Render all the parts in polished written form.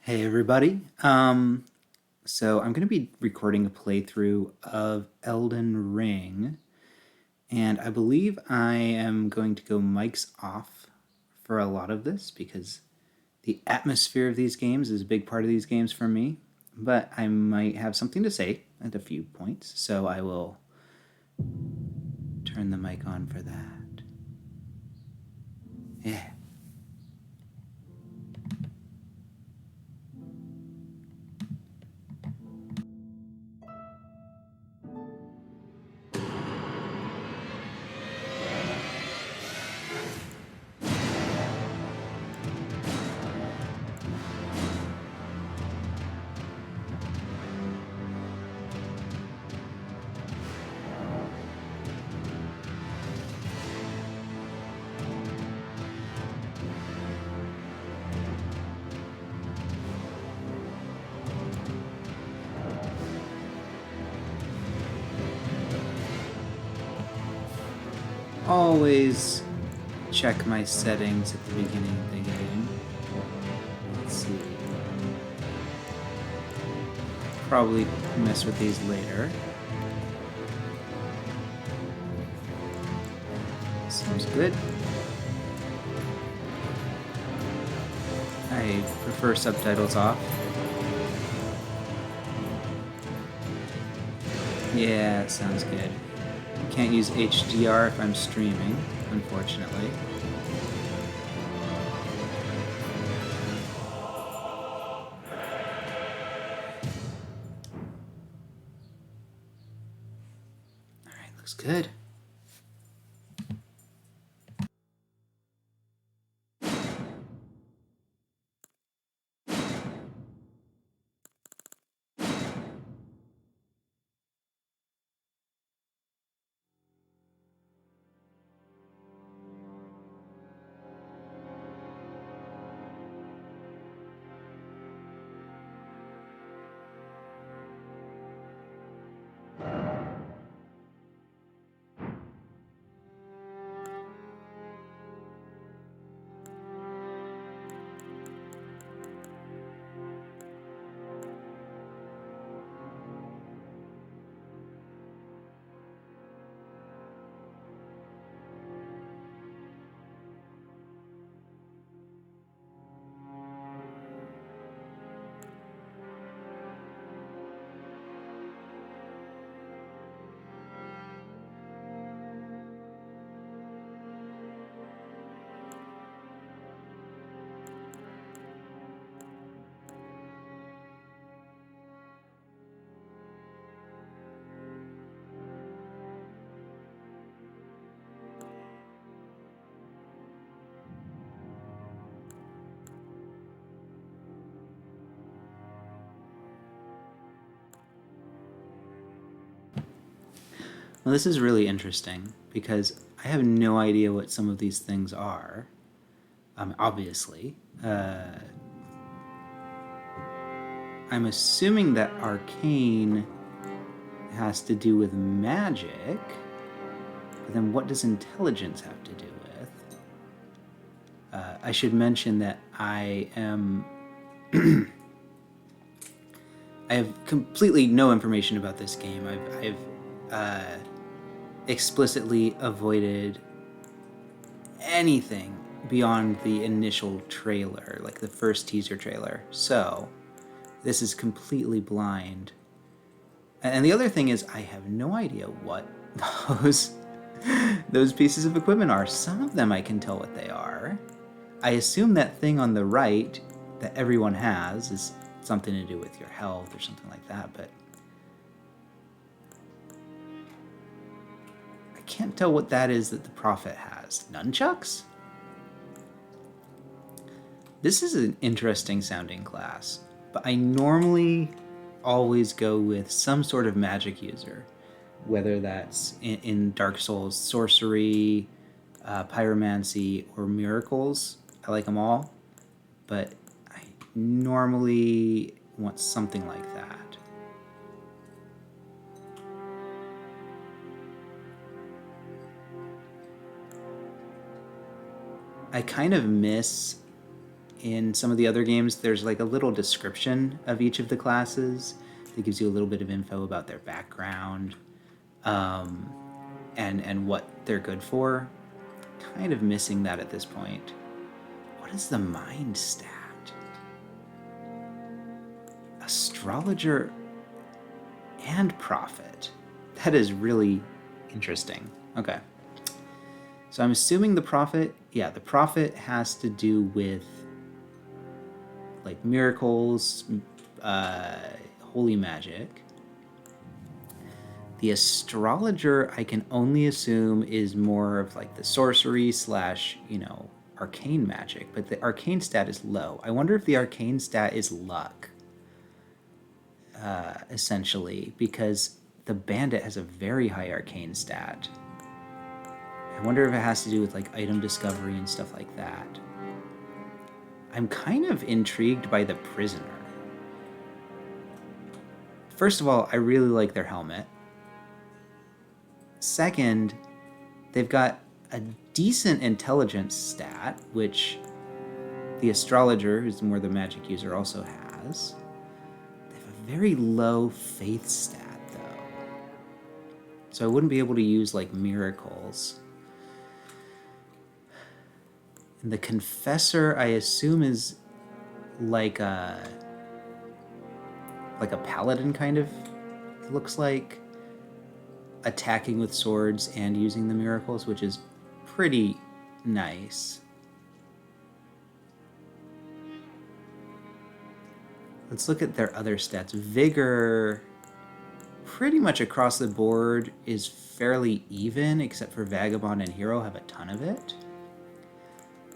Hey everybody. So I'm going to be recording a playthrough of Elden Ring, and I believe I am going to go mics off for a lot of this because the atmosphere of these games is a big part of these games for me, but I might have something to say at a few points, so I will turn the mic on for that. Yeah. Always check my settings at the beginning of the game. Let's see. Probably mess with these later. Seems good. I prefer subtitles off. Yeah, sounds good. Can't use HDR if I'm streaming, unfortunately. Alright, looks good. Well, this is really interesting because I have no idea what some of these things are. Obviously. I'm assuming that arcane has to do with magic, but then what does intelligence have to do with? I should mention that I am. I have completely no information about this game. I've explicitly avoided anything beyond the initial trailer, like the first teaser trailer. So, this is completely blind. And the other thing is, I have no idea what those those pieces of equipment are. Some of them I can tell what they are. I assume that thing on the right that everyone has is something to do with your health or something like that, but I can't tell what that is that the Prophet has. Nunchucks? This is an interesting sounding class, but I normally always go with some sort of magic user, whether that's in Dark Souls sorcery, pyromancy, or miracles. I like them all, but I normally want something like that. I kind of miss in some of the other games, there's like a little description of each of the classes that gives you a little bit of info about their background, and what they're good for. Kind of missing that at this point. What is the mind stat? Astrologer and prophet. That is really interesting. Okay. So I'm assuming the prophet, the prophet has to do with like miracles, holy magic. The astrologer, I can only assume, is more of like the sorcery / arcane magic, but the arcane stat is low. I wonder if the arcane stat is luck, essentially, because the bandit has a very high arcane stat. I wonder if it has to do with like item discovery and stuff like that. I'm kind of intrigued by the prisoner. First of all, I really like their helmet. Second, they've got a decent intelligence stat, which the astrologer, who's more the magic user, also has. They have a very low faith stat, though. So I wouldn't be able to use like miracles. And the confessor, I assume, is like a paladin kind of, it looks like, attacking with swords and using the miracles, which is pretty nice. Let's look at their other stats. Vigor, pretty much across the board, is fairly even, except for Vagabond and Hero have a ton of it.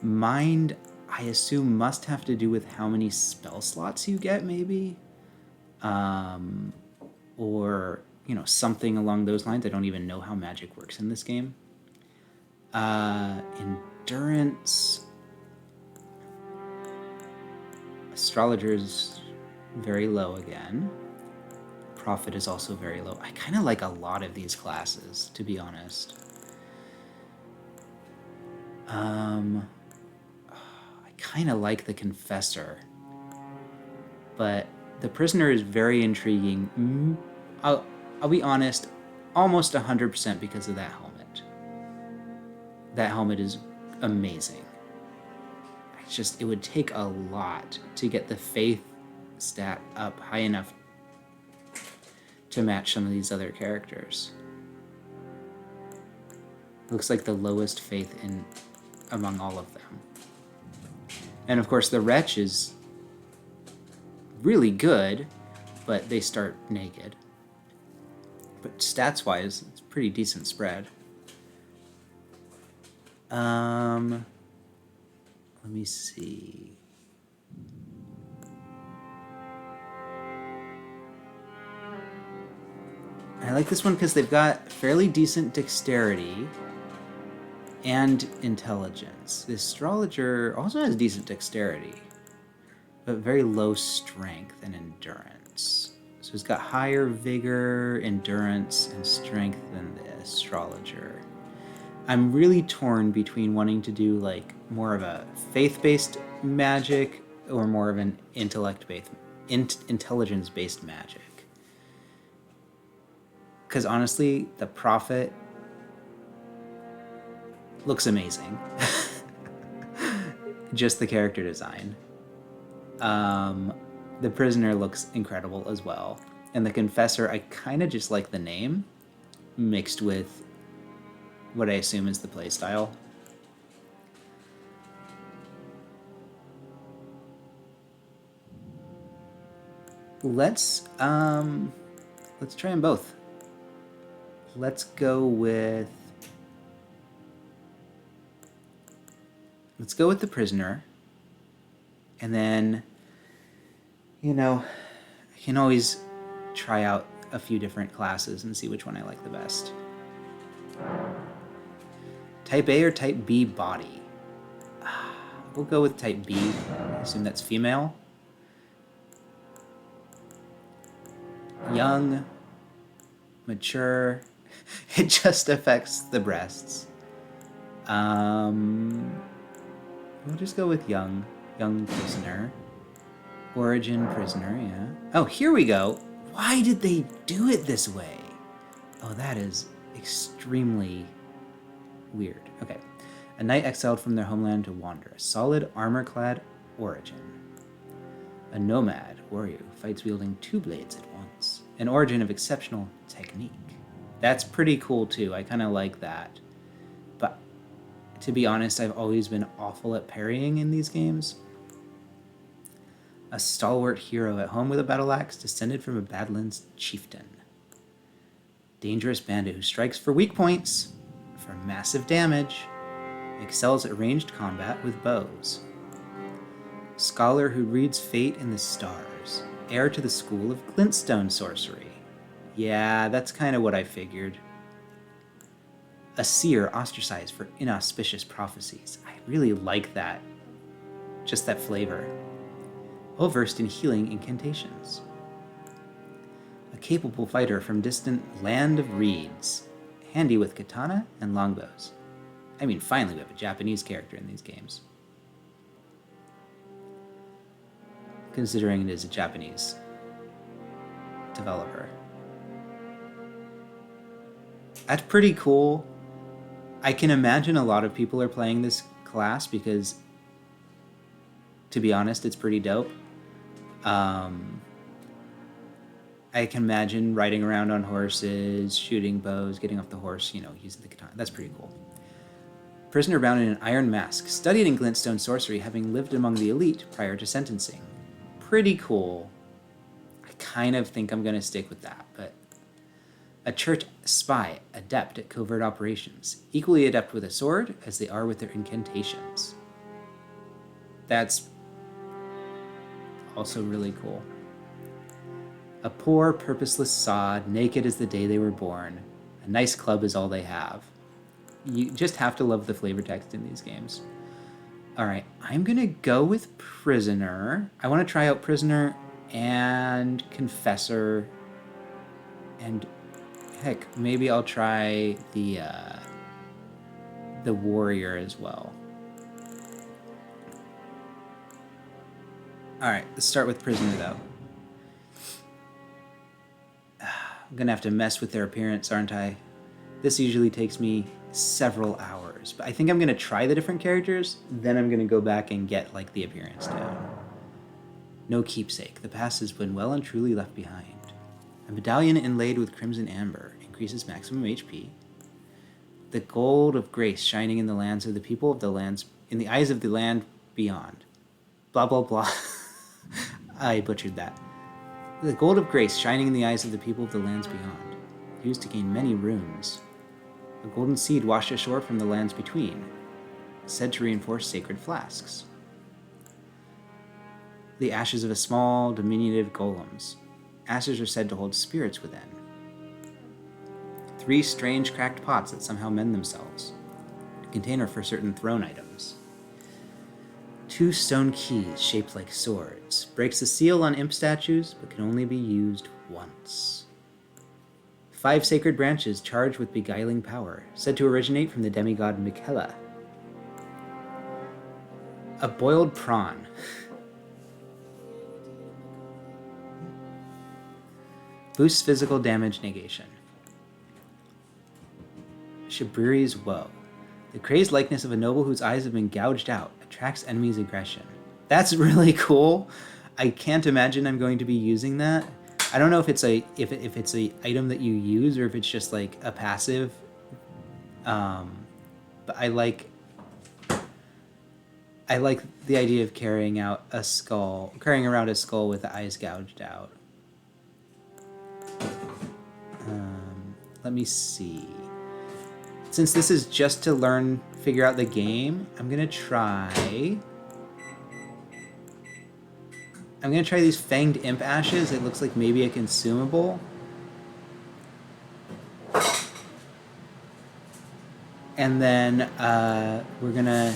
Mind, I assume, must have to do with how many spell slots you get, maybe? Or, something along those lines. I don't even know how magic works in this game. Endurance. Astrologer's very low again. Prophet is also very low. I kind of like a lot of these classes, to be honest. I kind of like the confessor, but the prisoner is very intriguing. I'll be honest, almost 100% because of that helmet. That helmet is amazing. It would take a lot to get the faith stat up high enough to match some of these other characters. Looks like the lowest faith among all of them. And of course, the Wretch is really good, but they start naked. But stats-wise, it's a pretty decent spread. Let me see. I like this one because they've got fairly decent dexterity and intelligence. The astrologer also has decent dexterity, but very low strength and endurance. So he's got higher vigor, endurance, and strength than the astrologer. I'm really torn between wanting to do like more of a faith-based magic or more of an intelligence-based magic. Because honestly, the prophet looks amazing. Just the character design. The prisoner looks incredible as well. And the confessor, I kind of just like the name mixed with what I assume is the playstyle. Let's try them both. Let's go with the prisoner. And then, I can always try out a few different classes and see which one I like the best. Type A or Type B body? We'll go with Type B. I assume that's female. Young, mature. It just affects the breasts. We'll just go with young Young prisoner. Origin prisoner, yeah. Oh, here we go. Why did they do it this way? Oh, that is extremely weird. Okay. A knight exiled from their homeland to wander. A solid, armor-clad Origin. A nomad warrior who fights wielding 2 blades at once. An Origin of exceptional technique. That's pretty cool, too. I kind of like that. But to be honest, I've always been awful at parrying in these games. A stalwart hero at home with a battle axe, descended from a Badlands chieftain. Dangerous bandit who strikes for weak points, for massive damage, excels at ranged combat with bows. Scholar who reads fate in the stars, heir to the school of glintstone sorcery. Yeah, that's kind of what I figured. A seer ostracized for inauspicious prophecies. I really like that. Just that flavor. Well versed in healing incantations. A capable fighter from distant land of reeds, handy with katana and longbows. I mean, finally we have a Japanese character in these games. Considering it is a Japanese developer. That's pretty cool. I can imagine a lot of people are playing this class because, to be honest, it's pretty dope. I can imagine riding around on horses, shooting bows, getting off the horse, using the katana. That's pretty cool. Prisoner bound in an iron mask, studied in glintstone sorcery, having lived among the elite prior to sentencing. Pretty cool. I kind of think I'm going to stick with that, but... A church spy, adept at covert operations, equally adept with a sword as they are with their incantations. That's also really cool. A poor, purposeless sod, naked as the day they were born. A nice club is all they have. You just have to love the flavor text in these games. Alright, I'm gonna go with Prisoner. I want to try out Prisoner and Confessor. And heck, maybe I'll try the Warrior as well. Alright, let's start with Prisoner though. I'm gonna have to mess with their appearance, aren't I? This usually takes me several hours, but I think I'm gonna try the different characters, then I'm gonna go back and get like the appearance down. No keepsake. The past has been well and truly left behind. A medallion inlaid with crimson amber increases maximum HP. The gold of grace shining in the lands of the people of the lands, in the eyes of the land beyond. Blah blah blah. I butchered that. The gold of grace shining in the eyes of the people of the lands beyond, used to gain many runes. A golden seed washed ashore from the lands between, said to reinforce sacred flasks. The ashes of a small, diminutive golems. Ashes are said to hold spirits within. 3 strange cracked pots that somehow mend themselves. A container for certain throne items. 2 stone keys shaped like swords. Breaks the seal on imp statues, but can only be used once. 5 sacred branches charged with beguiling power, said to originate from the demigod Miquela. A boiled prawn. Boosts physical damage negation. Shabriri's Woe. The crazed likeness of a noble whose eyes have been gouged out attracts enemies' aggression. That's really cool. I can't imagine I'm going to be using that. I don't know if it's a item that you use or if it's just like a passive. But I like the idea of carrying around a skull with the eyes gouged out. Let me see. Since this is just to figure out the game, I'm gonna try these Fanged Imp Ashes. It looks like maybe a consumable. And then we're gonna...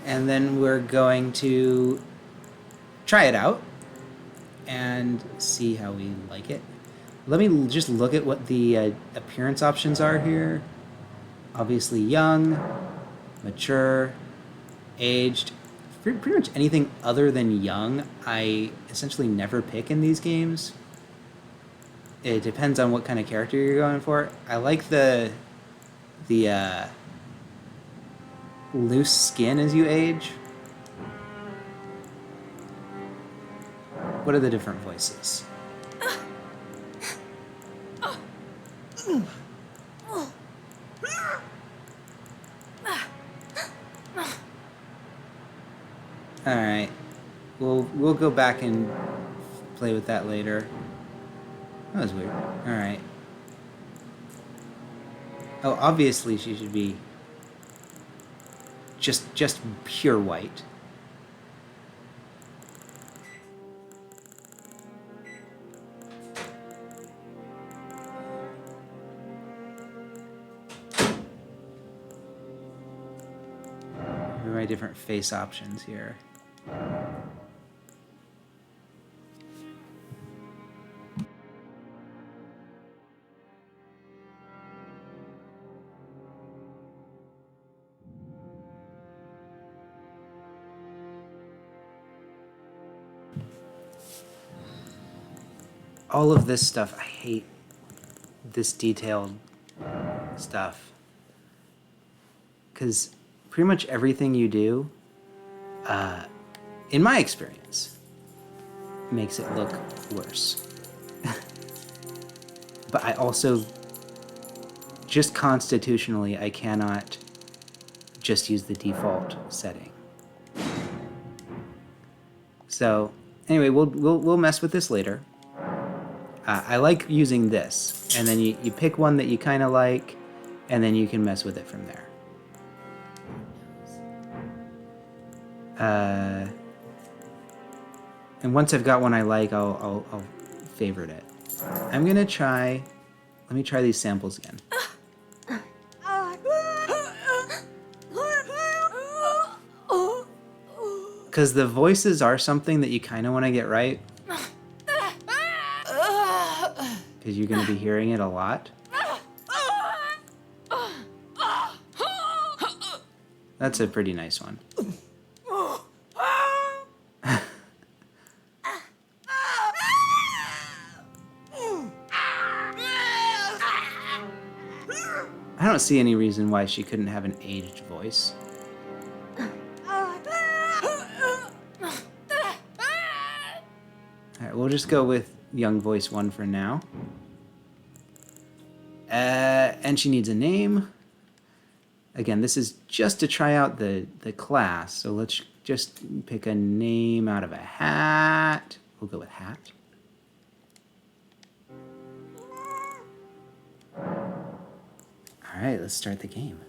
And then we're going to try it out and see how we like it. Let me just look at what the appearance options are here. Obviously young, mature, aged. Pretty much anything other than young, I essentially never pick in these games. It depends on what kind of character you're going for. I like the loose skin as you age. What are the different voices? All right, we'll go back and play with that later. That was weird. All right. Oh, obviously she should be just pure white. Here are my different face options here. All of this stuff, I hate this detailed stuff. Because pretty much everything you do, in my experience, makes it look worse. But I also, just constitutionally, I cannot just use the default setting. So anyway, we'll mess with this later. I like using this, and then you pick one that you kind of like, and then you can mess with it from there. And once I've got one I like, I'll favorite it. I'm gonna try. Let me try these samples again. Because the voices are something that you kind of want to get right. Because you're going to be hearing it a lot. That's a pretty nice one. I don't see any reason why she couldn't have an aged voice. Alright, we'll just go with young voice 1 for now. And she needs a name. Again, this is just to try out the class, so let's just pick a name out of a hat. We'll go with hat. Alright, let's start the game.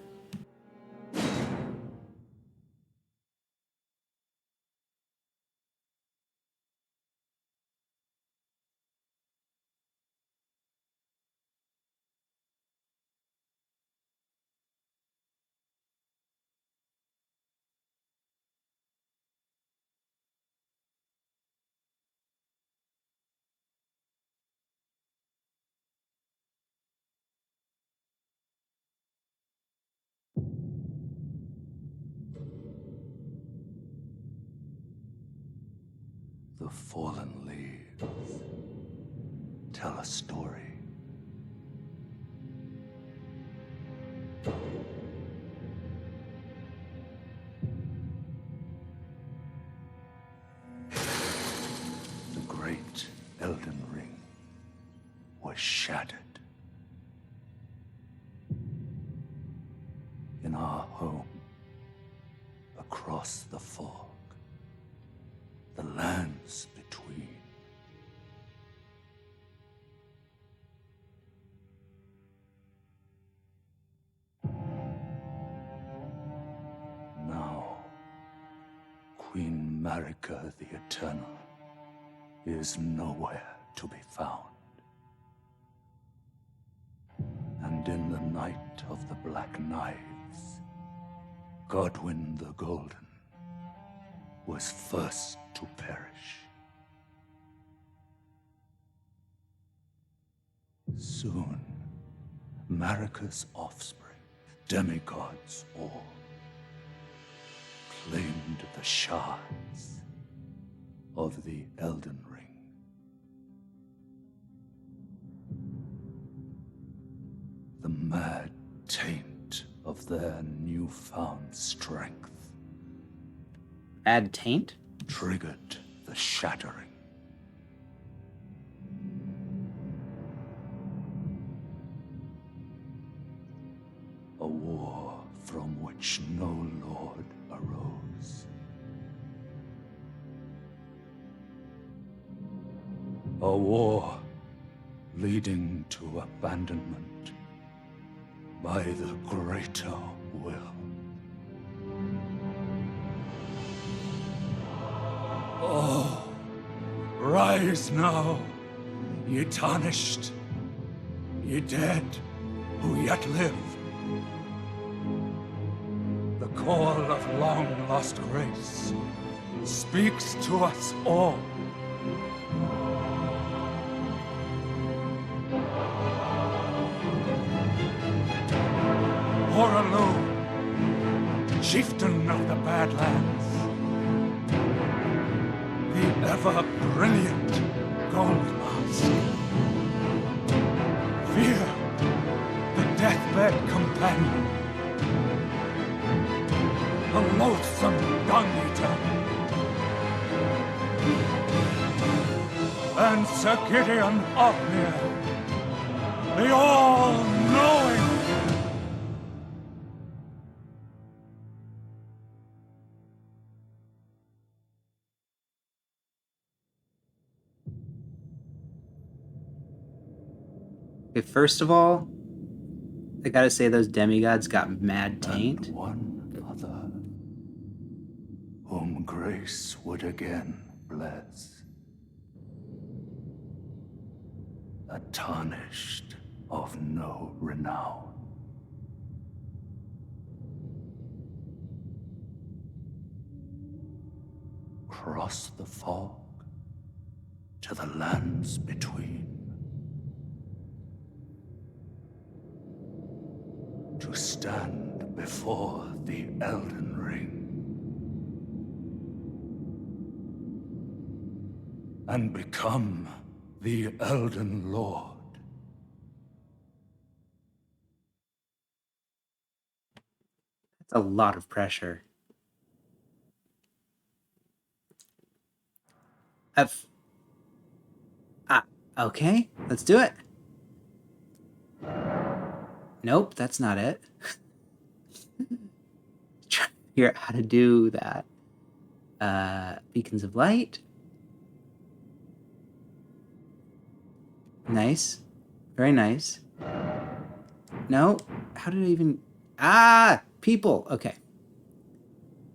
The fallen leaves tell a story. The great Elden Ring was shattered. In our home, across the fog, the lands between. Now, Queen Marika the Eternal is nowhere to be found. And in the night of the Black Knives, Godwyn the Golden was first to perish. Soon, Marika's offspring, demigods all, claimed the shards of the Elden Ring. The mad taint of their newfound strength Add taint? triggered the shattering. A war from which no lord arose. A war leading to abandonment by the greater will. Oh, rise now, ye tarnished, ye dead who yet live. The call of long-lost grace speaks to us all. Horalu, chieftain of the Badlands, the ever-brilliant Gold Mask. Fear, the deathbed companion, a loathsome dung-eater, and Sir Gideon Othmere, the all-knowing. Okay, first of all, I gotta say those demigods got mad taint. And one other, whom grace would again bless. A tarnished of no renown. Cross the fog to the lands between. To stand before the Elden Ring and become the Elden Lord. That's a lot of pressure. Okay, let's do it. Nope, that's not it. Try to figure out how to do that. Beacons of light. Nice. Very nice. No, how did I even... people. Okay.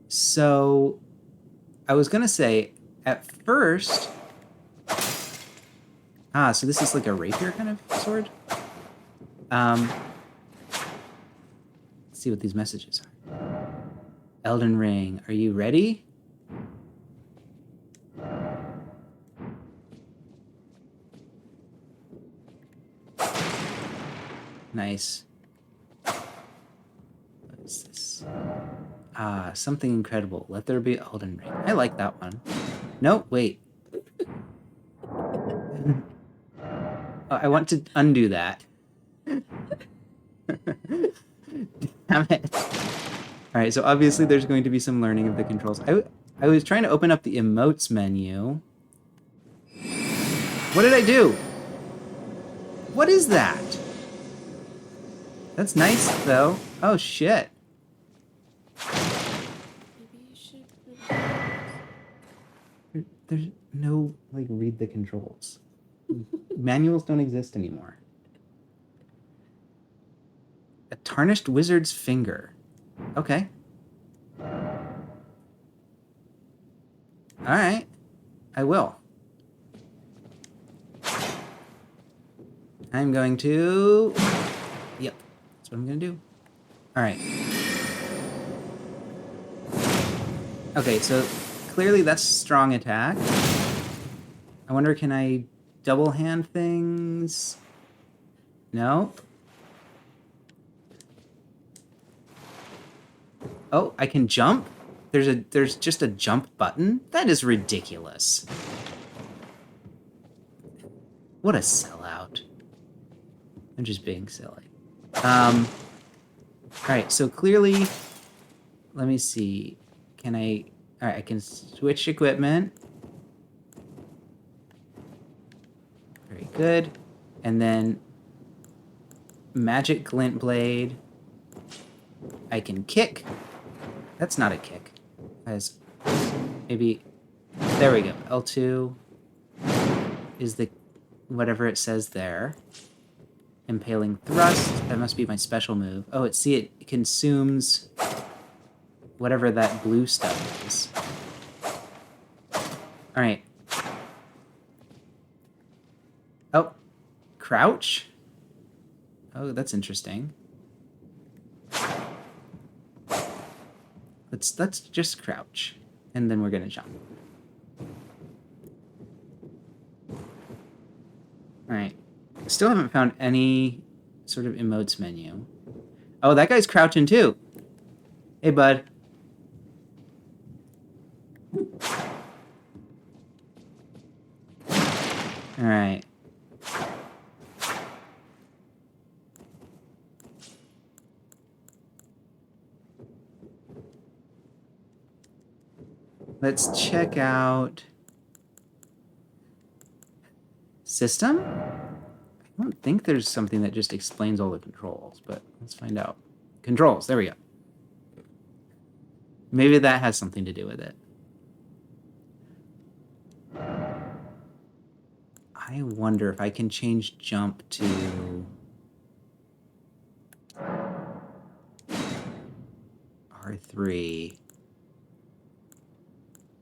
So, I was gonna say, at first... so this is like a rapier kind of sword? Let's see what these messages are. Elden Ring, are you ready? Nice. What is this? Something incredible. Let there be Elden Ring. I like that one. No, wait. I want to undo that. Damn it. Alright, so obviously there's going to be some learning of the controls. I was trying to open up the emotes menu. What did I do? What is that? That's nice, though. Oh, shit. Maybe you should... There's no, like, read the controls. Manuals don't exist anymore. A tarnished wizard's finger. Okay. Alright. I will. I'm going to... Yep. That's what I'm going to do. Alright. Okay, so clearly that's strong attack. I wonder, can I double hand things? No. Oh, I can jump? There's just a jump button? That is ridiculous. What a sellout. I'm just being silly. Alright, so clearly, let me see. Can I... Alright, I can switch equipment. Very good. And then magic glint blade. I can kick. That's not a kick. As maybe... There we go. L2 is the... whatever it says there. Impaling thrust. That must be my special move. Oh, it consumes whatever that blue stuff is. Alright. Oh. Crouch? Oh, that's interesting. Let's just crouch. And then we're gonna jump. Alright. Still haven't found any sort of emotes menu. Oh, that guy's crouching too. Hey, bud. Alright. Let's check out system. I don't think there's something that just explains all the controls, but let's find out. Controls, there we go. Maybe that has something to do with it. I wonder if I can change jump to R3.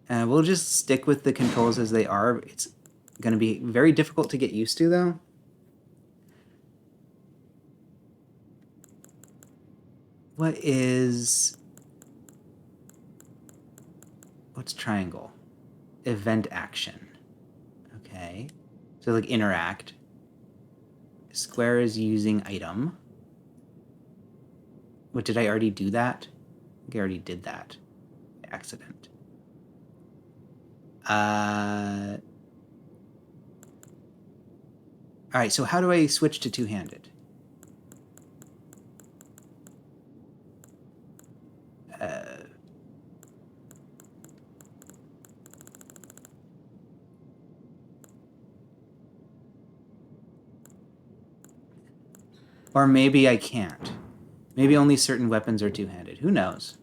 We'll just stick with the controls as they are. It's going to be very difficult to get used to, though. What's triangle? Event action. Okay. So like interact. Square is using item. What, did I already do that? I think I already did that. Accident. Alright, so how do I switch to two-handed? Or maybe I can't. Maybe only certain weapons are two-handed. Who knows?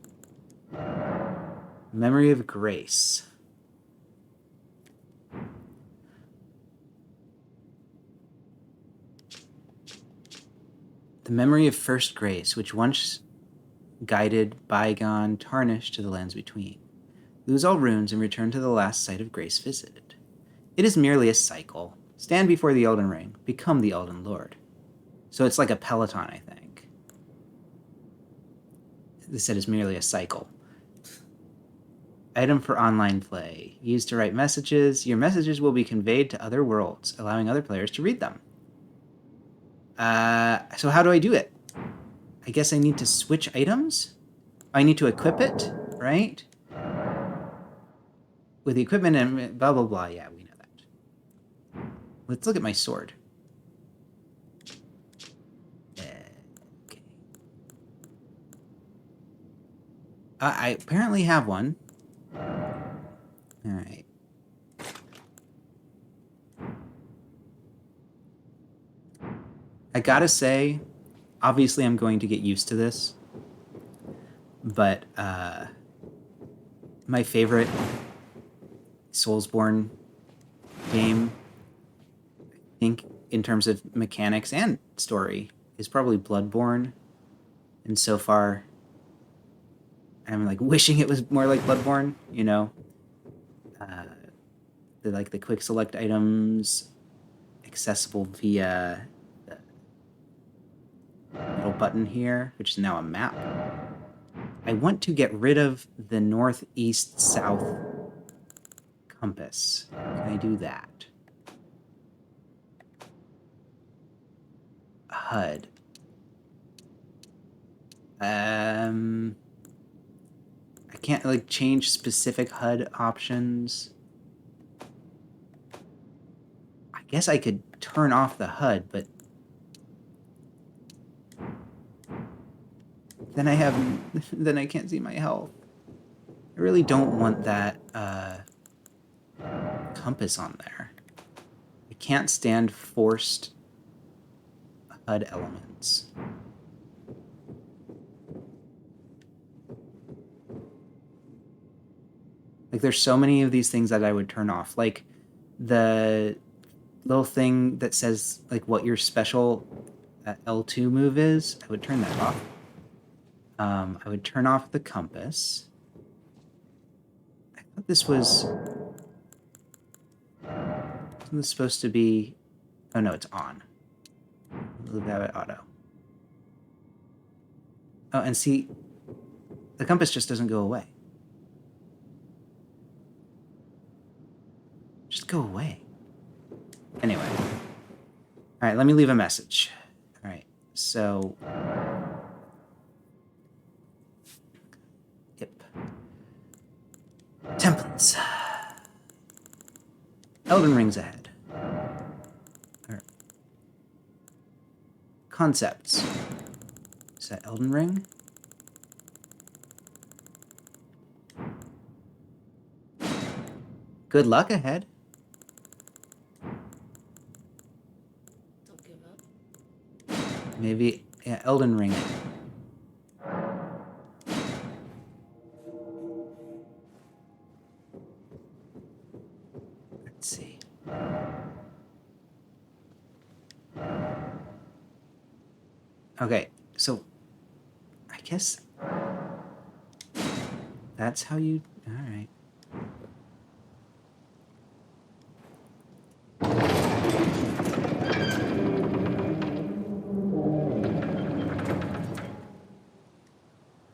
Memory of Grace. The memory of first grace, which once guided, bygone, tarnished to the lands between. Lose all runes and return to the last site of grace visited. It is merely a cycle. Stand before the Elden Ring. Become the Elden Lord. So it's like a peloton, I think. They said it's merely a cycle. Item for online play. Used to write messages. Your messages will be conveyed to other worlds, allowing other players to read them. So how do I do it? I guess I need to switch items? I need to equip it, right? With the equipment and blah, blah, blah. Yeah, we know that. Let's look at my sword. Okay. I apparently have one. All right. I gotta say, obviously I'm going to get used to this, but my favorite Soulsborne game, I think in terms of mechanics and story, is probably Bloodborne. And so far, I'm like wishing it was more like Bloodborne, you know? The quick select items accessible via little button here, which is now a map. I want to get rid of the northeast-south Compass. Can I do that? HUD. I can't like change specific HUD options. I guess I could turn off the HUD, but then then I can't see my health. I really don't want that compass on there. I can't stand forced HUD elements. Like, there's so many of these things that I would turn off. Like, the little thing that says, like, what your special L2 move is, I would turn that off. I would turn off the compass. I thought this was... Isn't this supposed to be... Oh, no, it's on. We'll have it auto. Oh, and see, the compass just doesn't go away. Just go away. Anyway. All right, let me leave a message. All right, so... Yep. Templates. Elden Ring's ahead. Or... Concepts. Is that Elden Ring? Good luck ahead. Don't give up. Maybe, yeah, Elden Ring. Let's see. Okay, so I guess that's how you... All right.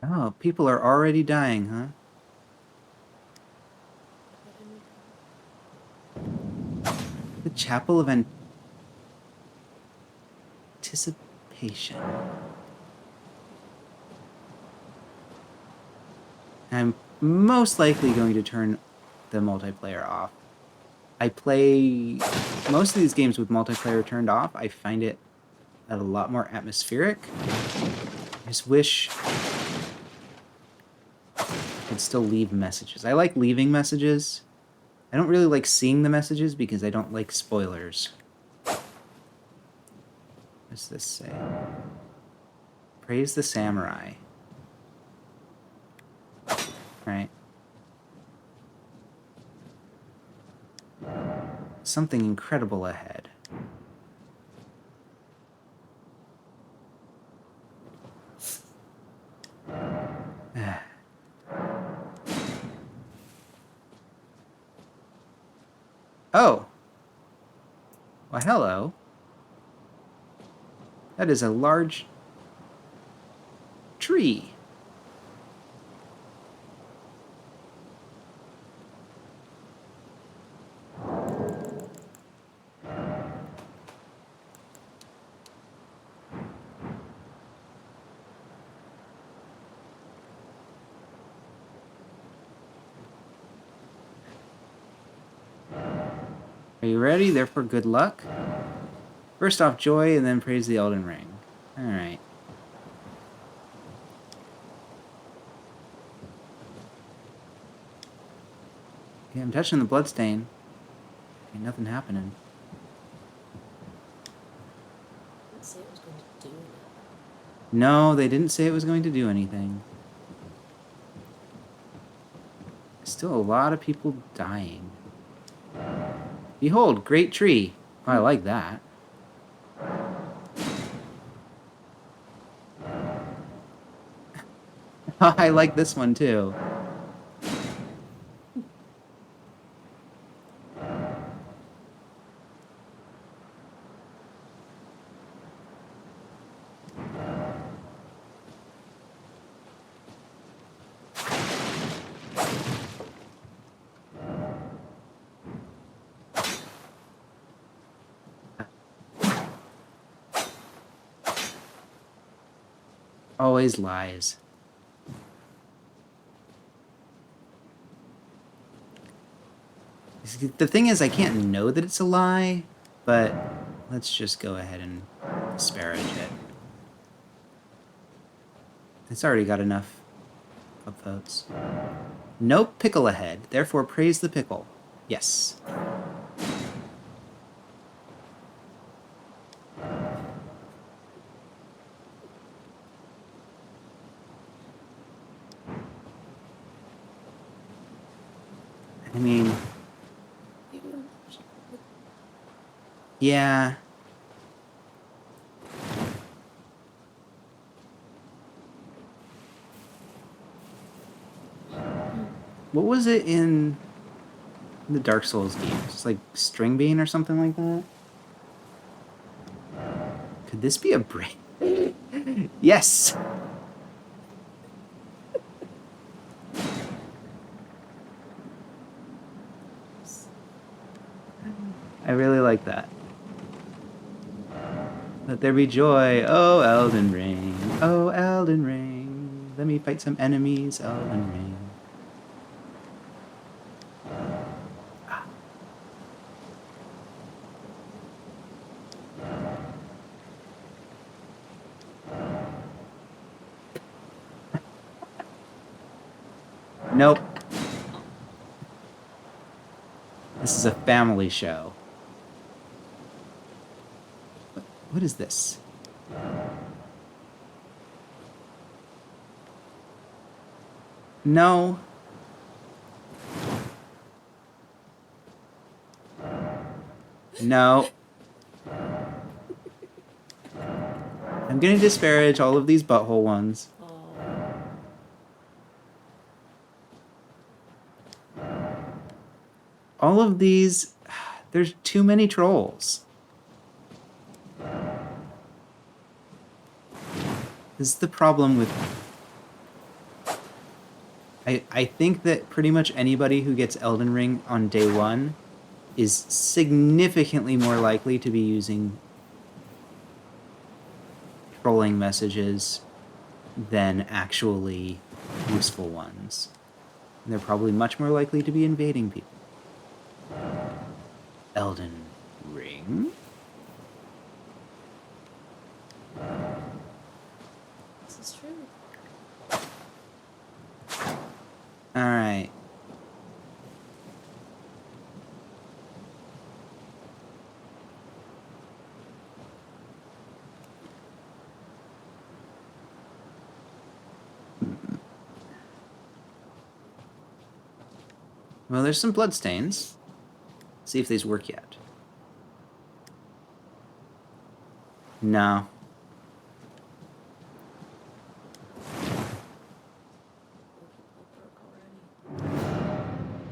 Oh, people are already dying, huh? The Chapel of Anticipation. I'm most likely going to turn the multiplayer off. I play most of these games with multiplayer turned off. I find it a lot more atmospheric. I just wish I could still leave messages. I like leaving messages. I don't really like seeing the messages because I don't like spoilers. What does this say? Praise the samurai. Right. Something incredible ahead. Oh! Well, hello. That is a large tree. Are you ready? Therefore, good luck. First off, joy, and then praise the Elden Ring. Alright. Okay, I'm touching the bloodstain. Ain't nothing happening. Didn't say it was going to do it. No, they didn't say it was going to do anything. Still a lot of people dying. Behold, great tree. Oh, I like that. I like this one too. Always lies. The thing is, I can't know that it's a lie, but let's just go ahead and disparage it. It's already got enough upvotes. No pickle ahead, therefore praise the pickle. Yes. I mean, yeah. What was it in the Dark Souls games? It's like string bean or something like that? Could this be a break? Yes! I really like that. Let there be joy, oh Elden Ring, oh Elden Ring. Let me fight some enemies, Elden Ring. Ah. Nope. This is a family show. What is this? No. No. I'm gonna disparage all of these butthole ones. All of these, there's too many trolls. This is the problem with... I think that pretty much anybody who gets Elden Ring on day one is significantly more likely to be using trolling messages than actually useful ones. And they're probably much more likely to be invading people. Elden Ring? This is true. Alright. Well, there's some bloodstains. See if these work yet. No.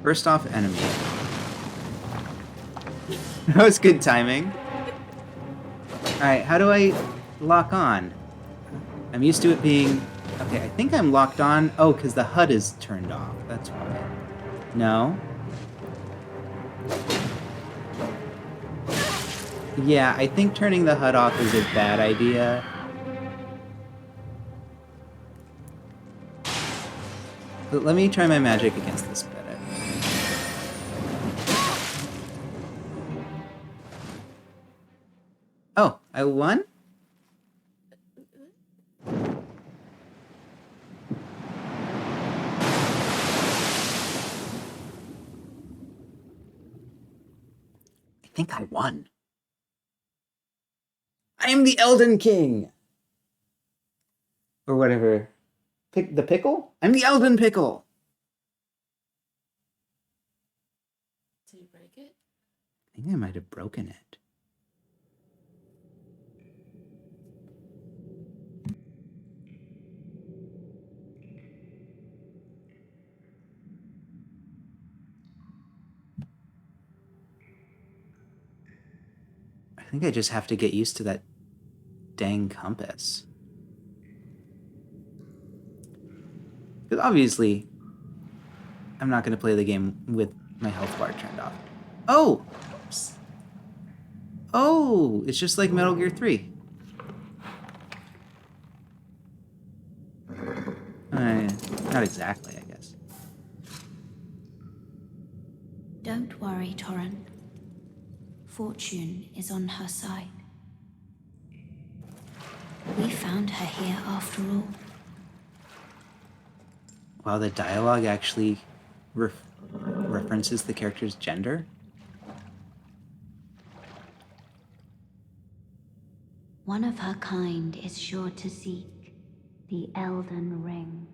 First off, enemy. That was good timing. Alright, how do I lock on? I'm used to it being... Okay, I think I'm locked on. Oh, because the HUD is turned off. That's why. No? Yeah, I think turning the HUD off is a bad idea. But let me try my magic against this better. Oh, I won? I think I won. I am the Elden King! Or whatever. The pickle? I'm the Elden Pickle! Did you break it? I think I might have broken it. I think I just have to get used to that dang compass. Because obviously, I'm not going to play the game with my health bar turned off. Oh! Oops. Oh! It's just like Metal Gear 3. Not exactly, I guess. Don't worry, Torren. Fortune is on her side. We found her here after all. Wow, the dialogue actually references the character's gender? One of her kind is sure to seek the Elden Ring.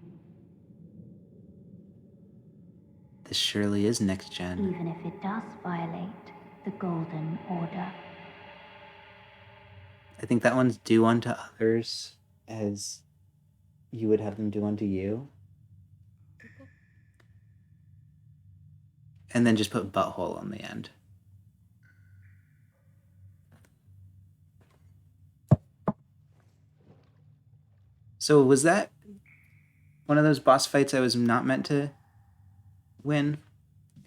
This surely is next gen. Even if it does violate the Golden Order. I think that one's do unto others as you would have them do unto you. And then just put butthole on the end. So was that one of those boss fights I was not meant to win?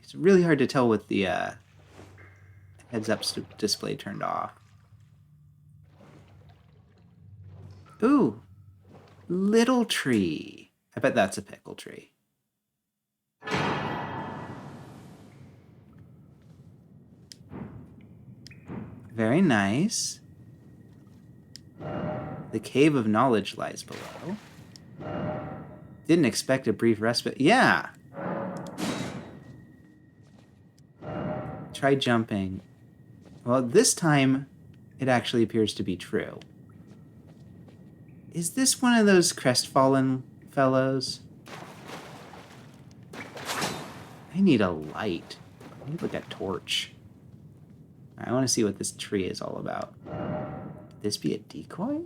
It's really hard to tell with the heads-up display turned off. Ooh, little tree. I bet that's a pickle tree. Very nice. The cave of knowledge lies below. Didn't expect a brief respite. Yeah. Try jumping. Well, this time it actually appears to be true. Is this one of those crestfallen fellows? I need a light. I need like a torch. I want to see what this tree is all about. Could this be a decoy?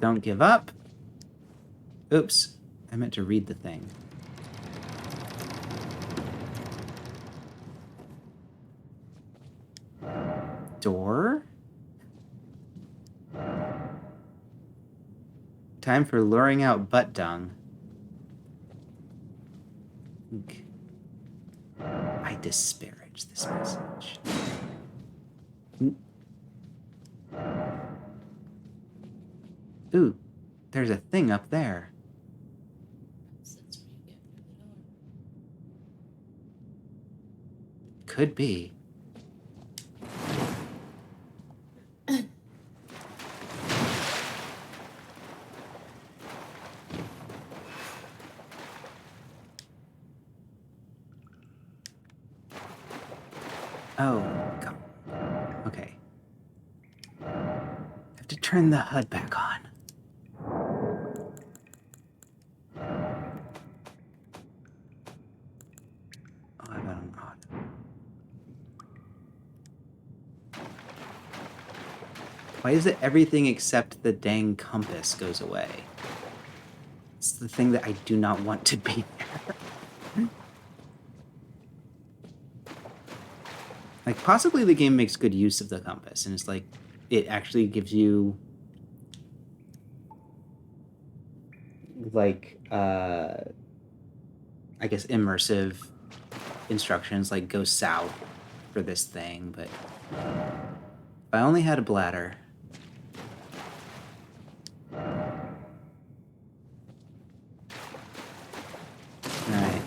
Don't give up. Oops, I meant to read the thing. Door? Time for luring out butt dung. I disparage this message. Ooh, there's a thing up there. That's where you get through the door. Could be. Oh, God. Okay. I have to turn the HUD back on. Oh, I got on odd. Why is it everything except the dang compass goes away? It's the thing that I do not want to be there. Like, possibly the game makes good use of the compass, and it's like, it actually gives you, like, I guess immersive instructions, like go south for this thing, but if I only had a bladder. Alright,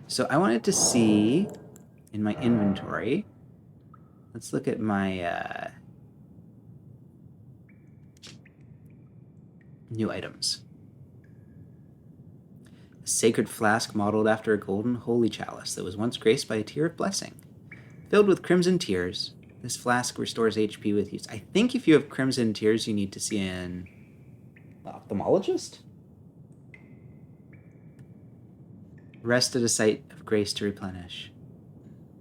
so I wanted to see in my inventory. Let's look at my new items. A sacred flask modeled after a golden holy chalice that was once graced by a tear of blessing. Filled with crimson tears, this flask restores HP with use. I think if you have crimson tears, you need to see an ophthalmologist? Rest at a site of grace to replenish.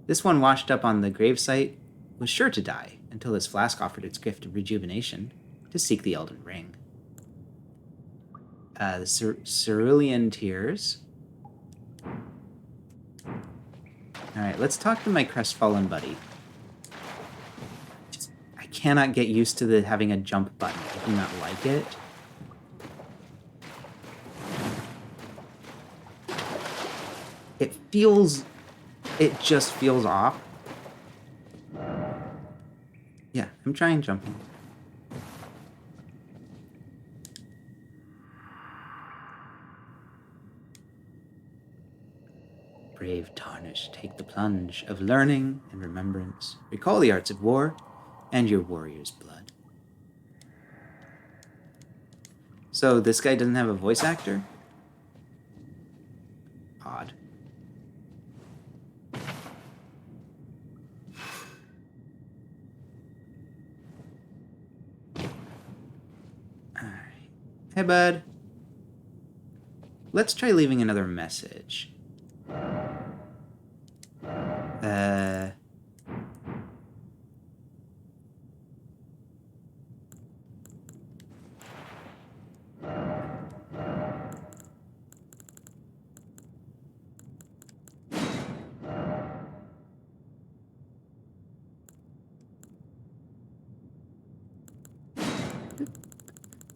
This one washed up on the gravesite was sure to die until this flask offered its gift of rejuvenation to seek the Elden Ring. The Cerulean Tears. Alright, let's talk to my crestfallen buddy. I cannot get used to having a jump button. I do not like it. It just feels off. I'm trying jumping. Brave Tarnish, take the plunge of learning and remembrance. Recall the arts of war and your warrior's blood. So this guy doesn't have a voice actor? Odd. Alright. Hey, bud. Let's try leaving another message.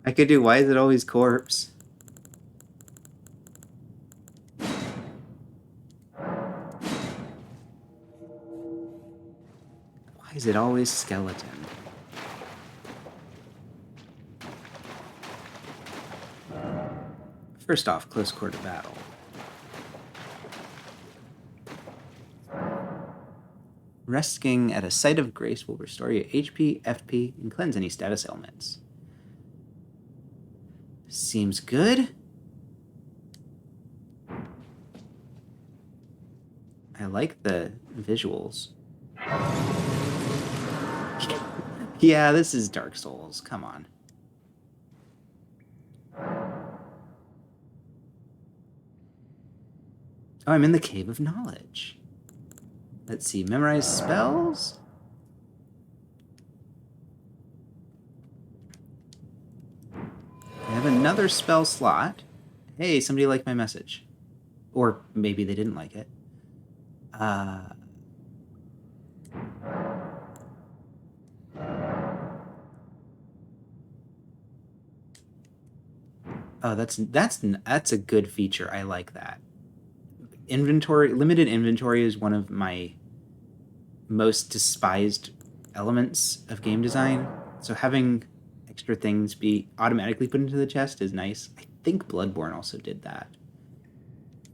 I could do, why is it always corpse? Why is it always skeleton? First off, close quarter battle. Resting at a site of grace will restore your HP, FP, and cleanse any status ailments. Seems good. I like the visuals. Yeah, this is Dark Souls. Come on. Oh, I'm in the Cave of Knowledge. Let's see. Memorize spells? I have another spell slot. Hey, somebody liked my message. Or maybe they didn't like it. Oh, that's a good feature. I like that. Limited inventory is one of my most despised elements of game design. So having extra things be automatically put into the chest is nice. I think Bloodborne also did that.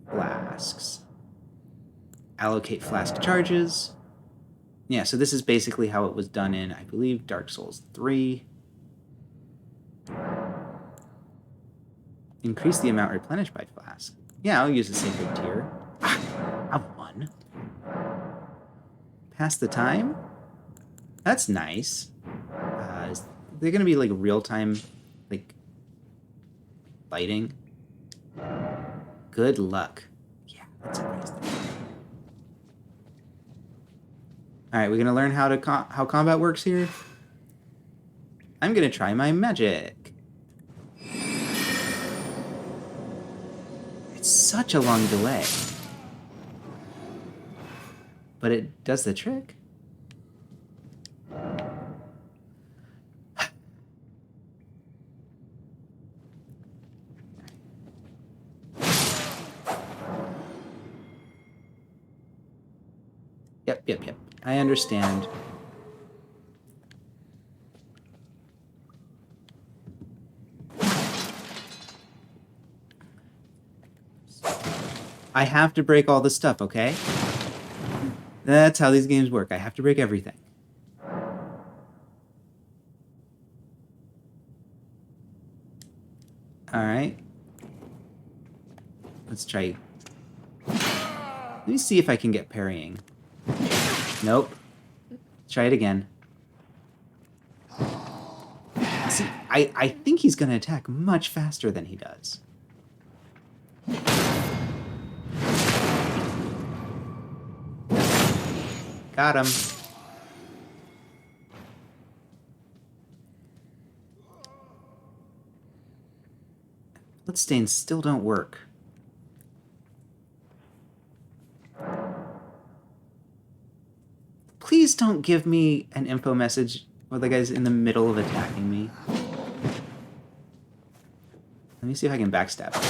Flasks. Allocate flask charges. Yeah, so this is basically how it was done in, I believe, Dark Souls 3. Increase the amount replenished by flask. Yeah, I'll use the sacred tier. I won. Pass the time? That's nice. Is there gonna be like real-time, like, fighting? Good luck. Yeah, that's a nice thing. Alright, we're gonna learn how combat works here. I'm gonna try my magic. It's such a long delay. But it does the trick. Yep. I understand. I have to break all the stuff, okay? That's how these games work. I have to break everything. Alright. Let's try. Let me see if I can get parrying. Nope. Try it again. See, I think he's going to attack much faster than he does. Got him. Bloodstains still don't work. Please don't give me an info message where the guy's in the middle of attacking me. Let me see if I can backstab him.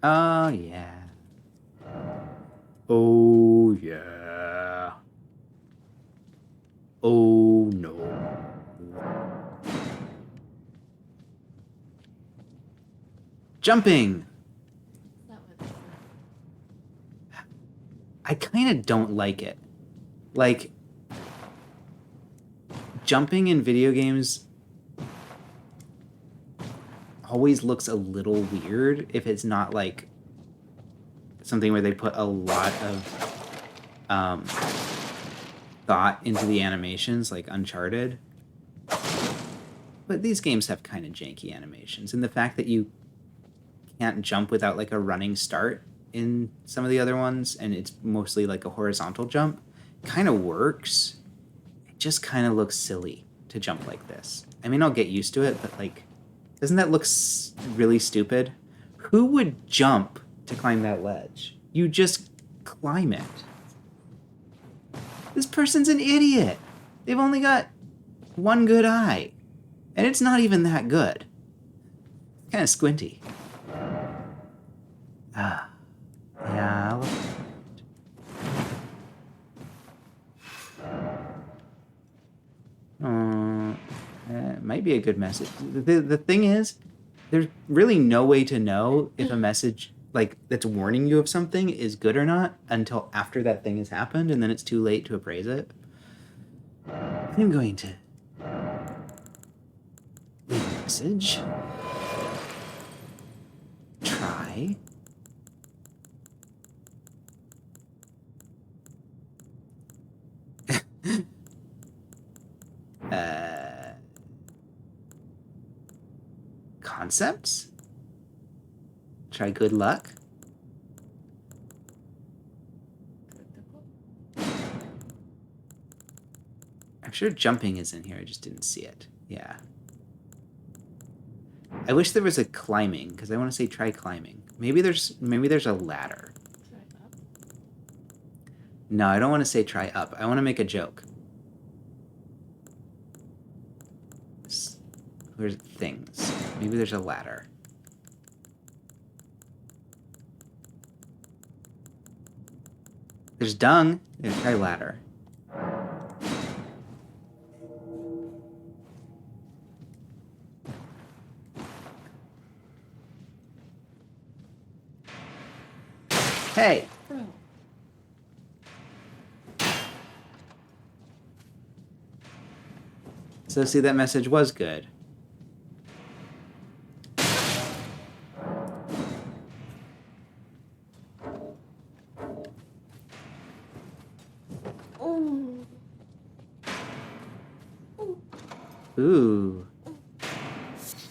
Oh, yeah. Oh, yeah. Oh, no. Jumping! That one. I kind of don't like it. Like, jumping in video games always looks a little weird if it's not like something where they put a lot of thought into the animations, like Uncharted. But these games have kind of janky animations, and the fact that you can't jump without like a running start in some of the other ones, and it's mostly like a horizontal jump, kind of works. It just kind of looks silly to jump like this. I mean, I'll get used to it, but like, doesn't that look really stupid? Who would jump to climb that ledge? You just climb it. This person's an idiot. They've only got one good eye, and it's not even that good. Kind of squinty. Ah, yeah. It might be a good message. The thing is, there's really no way to know if a message like that's warning you of something is good or not until after that thing has happened, and then it's too late to appraise it. I'm going to leave a message. Try. Concepts? Try good luck? I'm sure jumping is in here, I just didn't see it. Yeah. I wish there was a climbing, because I want to say try climbing. Maybe there's a ladder. Try up. No, I don't want to say try up. I want to make a joke. There's things. Maybe there's a ladder. There's dung. Yeah, try ladder. Hey! Bro. So see, that message was good. Oh. Ooh.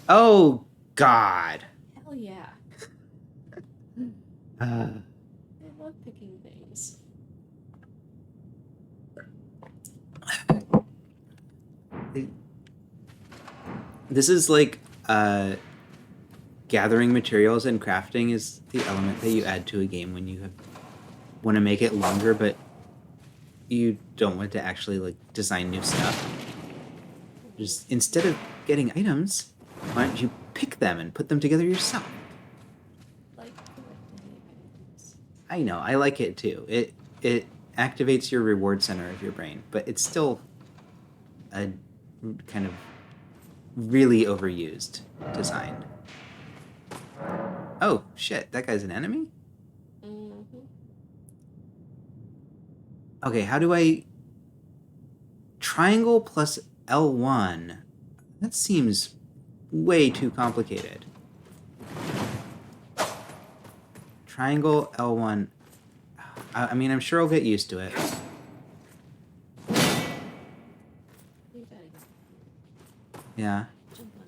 Oh, God. Hell yeah. Uh, I love picking things. this is like gathering materials and crafting is the element that you add to a game when you want to make it longer, but you don't want to actually like design new stuff. Just instead of getting items, why don't you pick them and put them together yourself? Like collecting items. I know, I like it too. It activates your reward center of your brain, but it's still a kind of really overused design. Oh shit, that guy's an enemy? Mm-hmm. Okay, how do I... Triangle plus L1. That seems way too complicated. Triangle L1. I mean, I'm sure I'll get used to it. You gotta go. Yeah. Jump on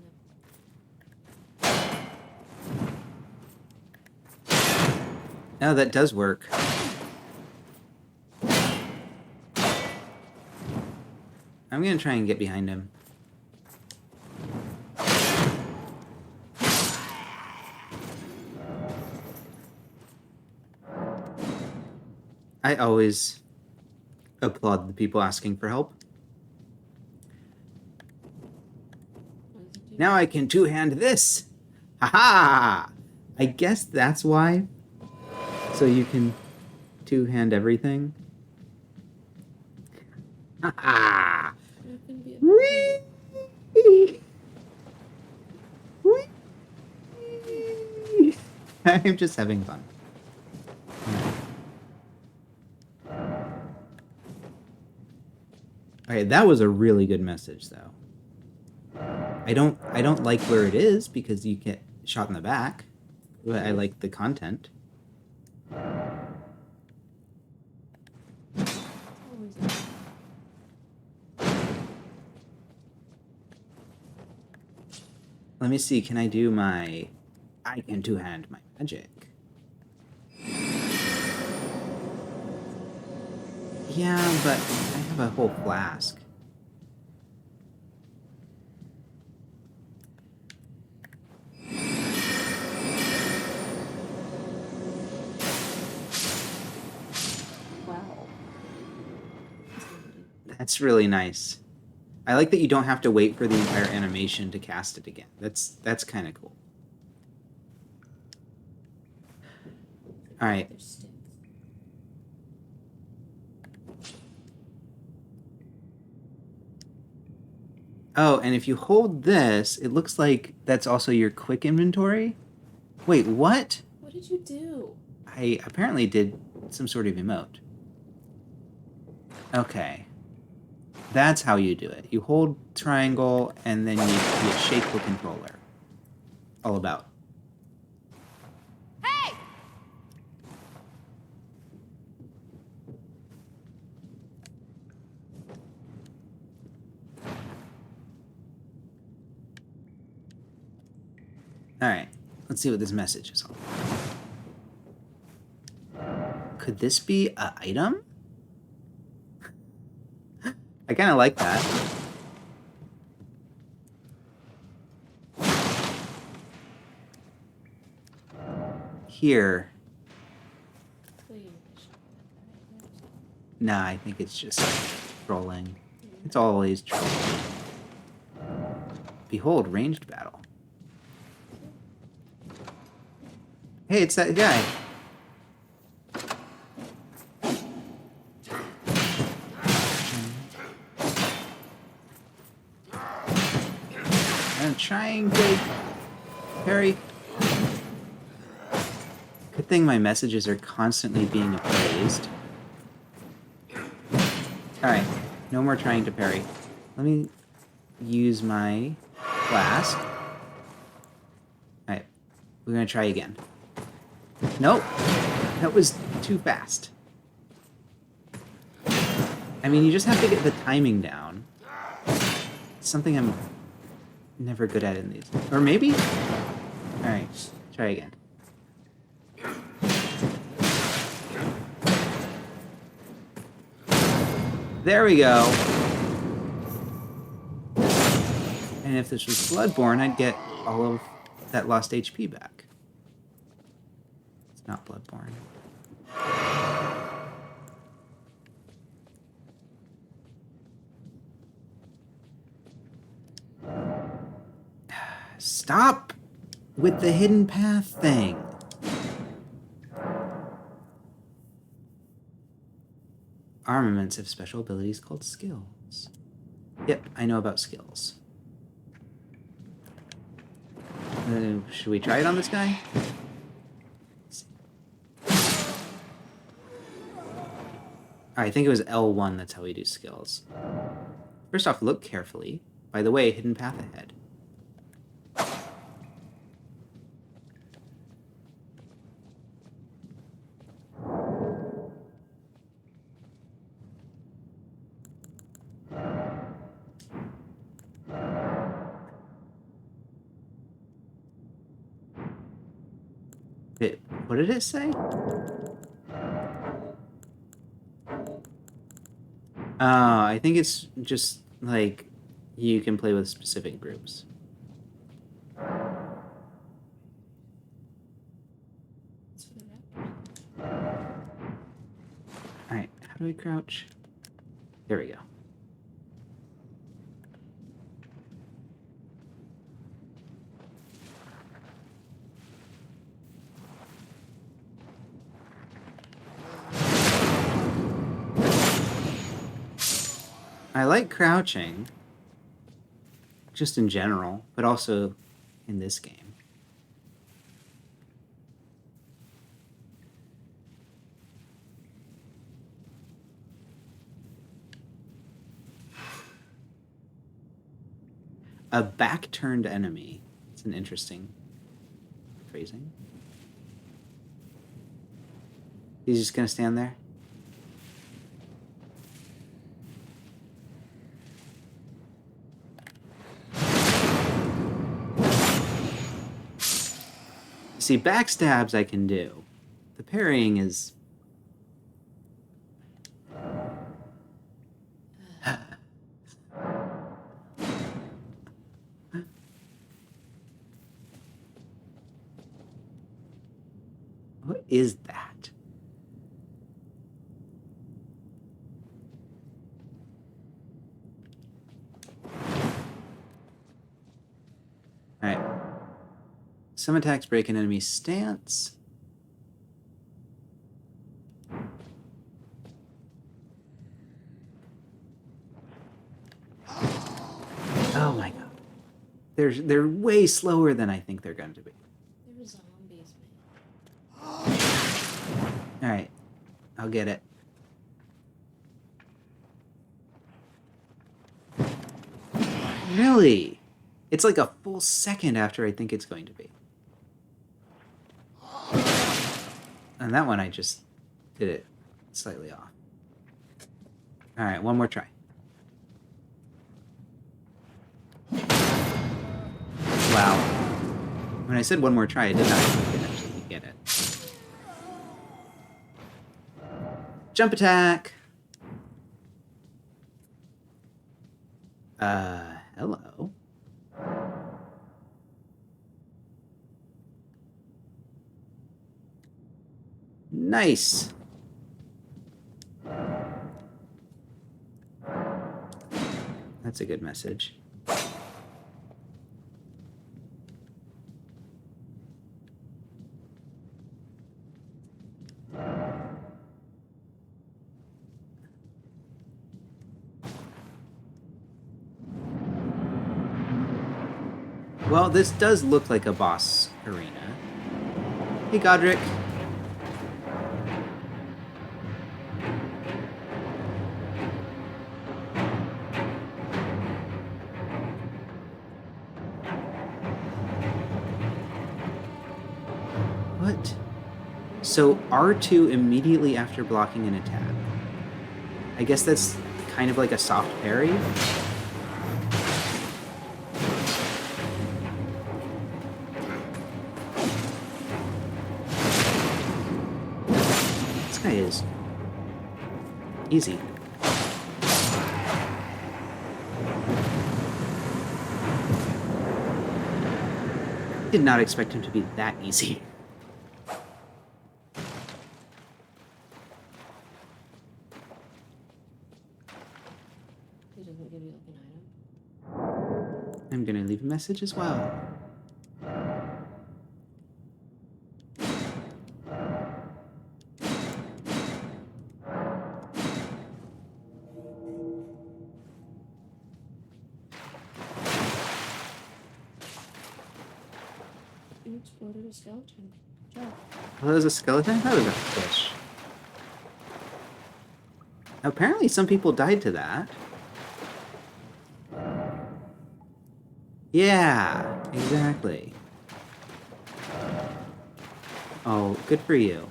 it. No, that does work. I'm gonna try and get behind him. I always applaud the people asking for help. What does it do? Now I can two-hand this! Ha-ha! I guess that's why. So you can two-hand everything. Ah! You're gonna be a Whee! Whee! I'm just having fun. Okay, that was a really good message, though. I don't like where it is because you get shot in the back, but I like the content. always a- Let me see. Can I do my? I can two-hand my magic. Yeah, but I have a whole flask. Wow. That's really nice. I like that you don't have to wait for the entire animation to cast it again. That's kind of cool. All right. There's sticks. Oh, and if you hold this, it looks like that's also your quick inventory. Wait, what? What did you do? I apparently did some sort of emote. Okay. That's how you do it. You hold triangle and then you shake the controller. All about. Hey! Alright, let's see what this message is all about. Could this be an item? I kind of like that. Here. Please. Nah, I think it's just trolling. It's always trolling. Behold, ranged battle. Hey, it's that guy. I'm trying to parry. Good thing my messages are constantly being appraised. Alright, no more trying to parry. Let me use my flask. Alright, we're gonna try again. Nope, that was too fast. I mean, you just have to get the timing down. It's something I'm never good at in these. Or maybe? Alright, try again. There we go. And if this was Bloodborne, I'd get all of that lost HP back. It's not Bloodborne. Stop with the hidden path thing. Armaments have special abilities called skills. Yep, I know about skills. Should we try it on this guy? I think it was L1, that's how we do skills. First off, look carefully. By the way, hidden path ahead. What did it say? I think it's just like you can play with specific groups. That's for the raptors. Alright, how do we crouch? There we go. I like crouching, just in general, but also in this game. A back-turned enemy. It's an interesting phrasing. He's just gonna stand there? See, backstabs I can do. The parrying is... What is that? Alright. Some attacks break an enemy's stance. Oh my god. They're way slower than I think they're going to be. There were zombies, man. Alright. I'll get it. Really? It's like a full second after I think it's going to be. And that one I just did it slightly off. Alright, one more try. Wow. When I said one more try, I did not actually get it. Jump attack! Hello. Nice. That's a good message. Well, this does look like a boss arena. Hey, Godric. What? So R2 immediately after blocking an attack. I guess that's kind of like a soft parry. This guy is easy. Did not expect him to be that easy. He doesn't give you like an item. I'm gonna leave a message as well. You exploded a skeleton. Job. Oh, that was a skeleton? That was a fish. Apparently some people died to that. Yeah, exactly. Oh, good for you.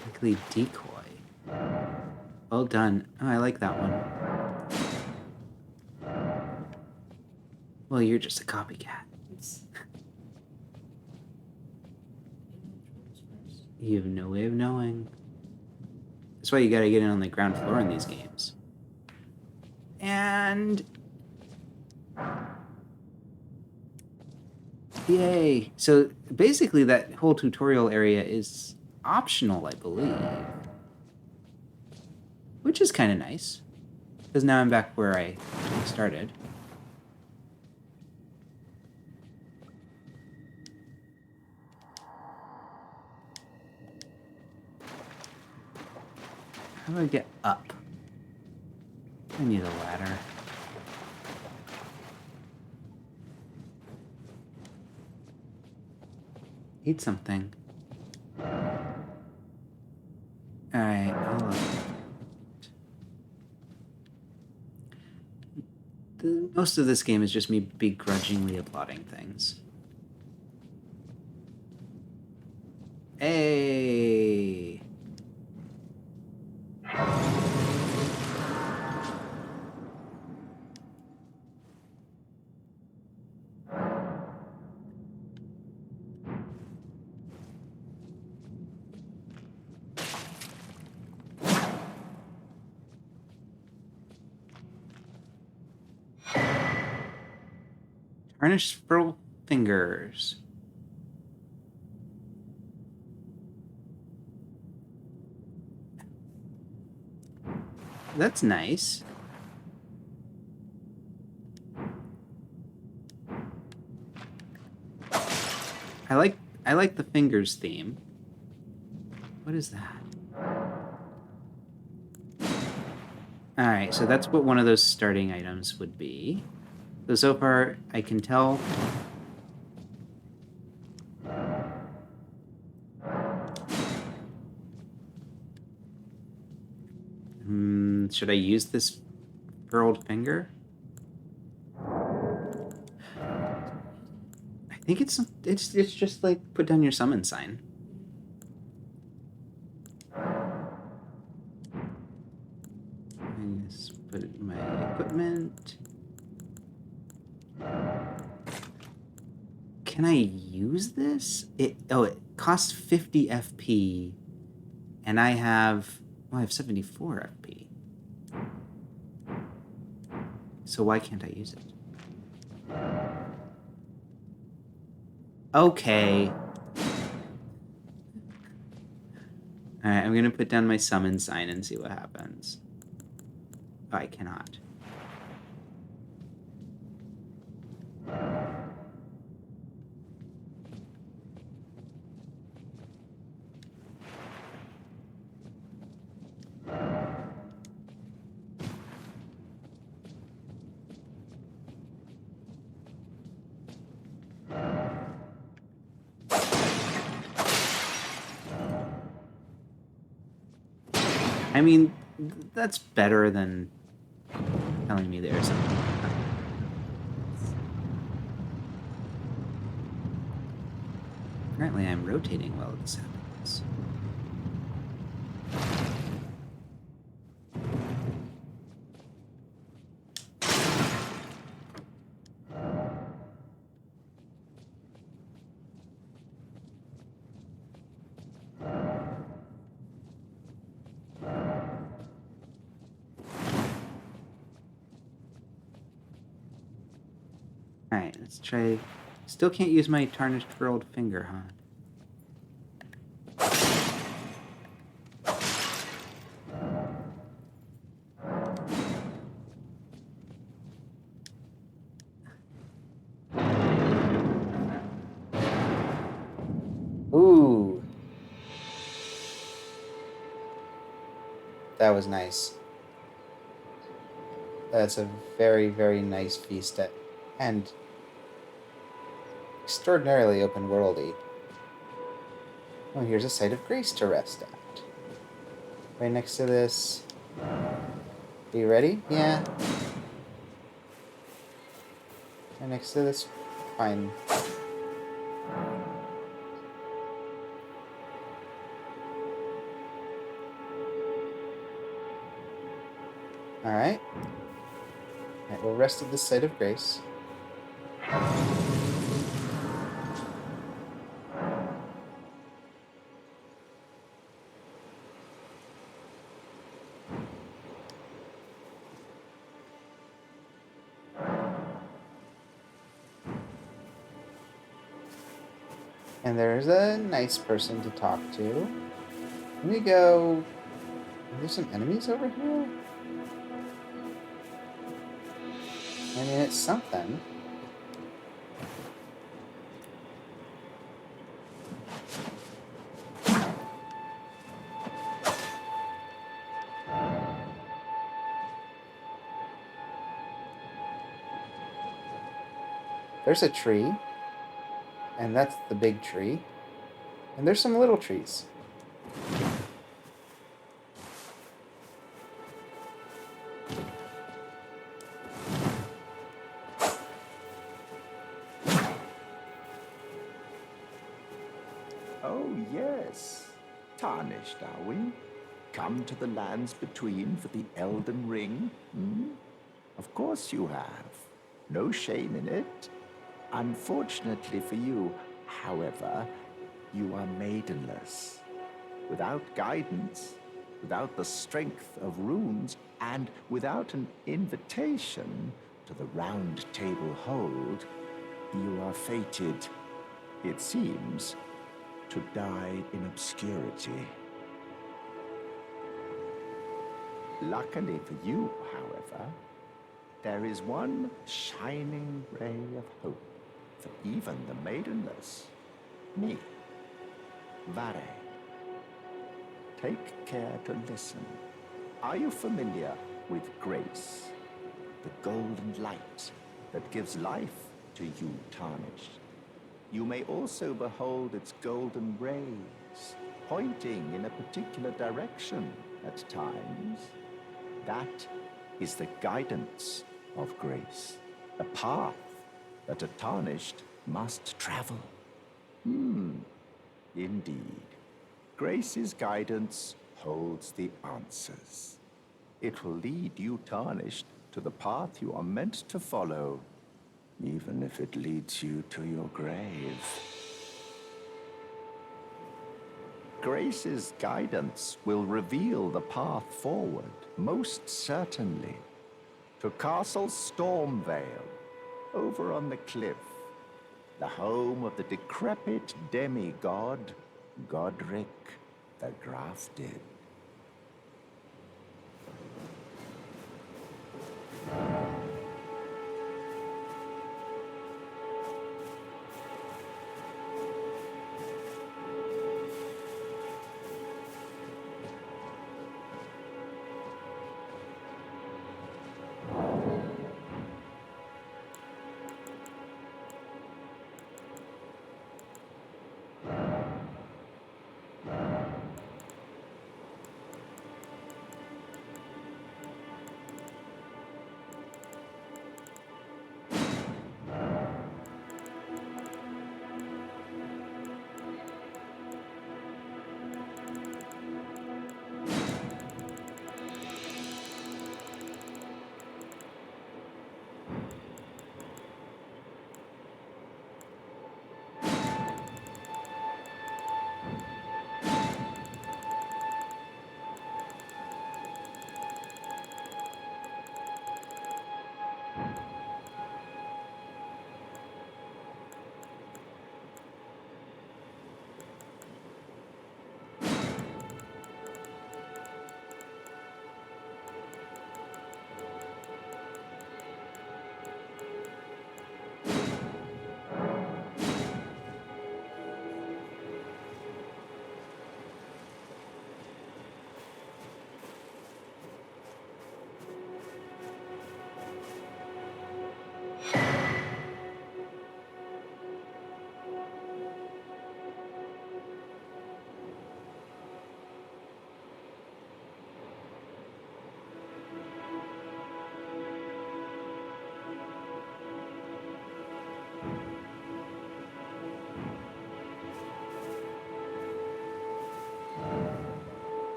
Likely decoy. Well done. Oh, I like that one. Well, you're just a copycat. It's... You have no way of knowing. That's why you gotta get in on the ground floor in these games. And... Yay! So basically that whole tutorial area is optional, I believe. Which is kind of nice. Because now I'm back where I started. How do I get up? I need a ladder. Eat something. Alright, hold on. Most of this game is just me begrudgingly applauding things. Hey! Tarnished Squirrel Fingers. That's nice. I like the fingers theme. What is that? Alright, so that's what one of those starting items would be. So far, I can tell... should I use this furled finger? I think it's just like put down your summon sign. And just put it in my equipment. Can I use this? It costs 50 FP, and I have 74 FP. So why can't I use it? Okay. Alright, I'm gonna put down my summon sign and see what happens. Oh, I cannot. I mean, that's better than telling me there's something. Apparently I'm rotating while this happens. Alright, let's try... Still can't use my tarnished furled finger, huh? Ooh. That was nice. That's a very, very nice feast and extraordinarily open-worldy. Oh, here's a site of grace to rest at. Right next to this. Are you ready? Yeah. Right next to this. Fine. Alright. Alright, we'll rest at this site of grace. And there's a nice person to talk to. Let me go... There's some enemies over here? I mean, it's something. There's a tree. And that's the big tree. And there's some little trees. Oh, yes. Tarnished, are we? Come to the lands between for the Elden Ring? Hmm? Of course you have. No shame in it. Unfortunately for you, however, you are maidenless. Without guidance, without the strength of runes, and without an invitation to the Round Table Hold, you are fated, it seems, to die in obscurity. Luckily for you, however, there is one shining ray of hope for even the maidenless. Me, Vare. Take care to listen. Are you familiar with grace? The golden light that gives life to you, Tarnished. You may also behold its golden rays, pointing in a particular direction at times. That is the guidance of grace, a path that a Tarnished must travel. Indeed. Grace's guidance holds the answers. It will lead you, Tarnished, to the path you are meant to follow, even if it leads you to your grave. Grace's guidance will reveal the path forward, most certainly, to Castle Stormvale, over on the cliff, the home of the decrepit demigod, Godric the Grafted.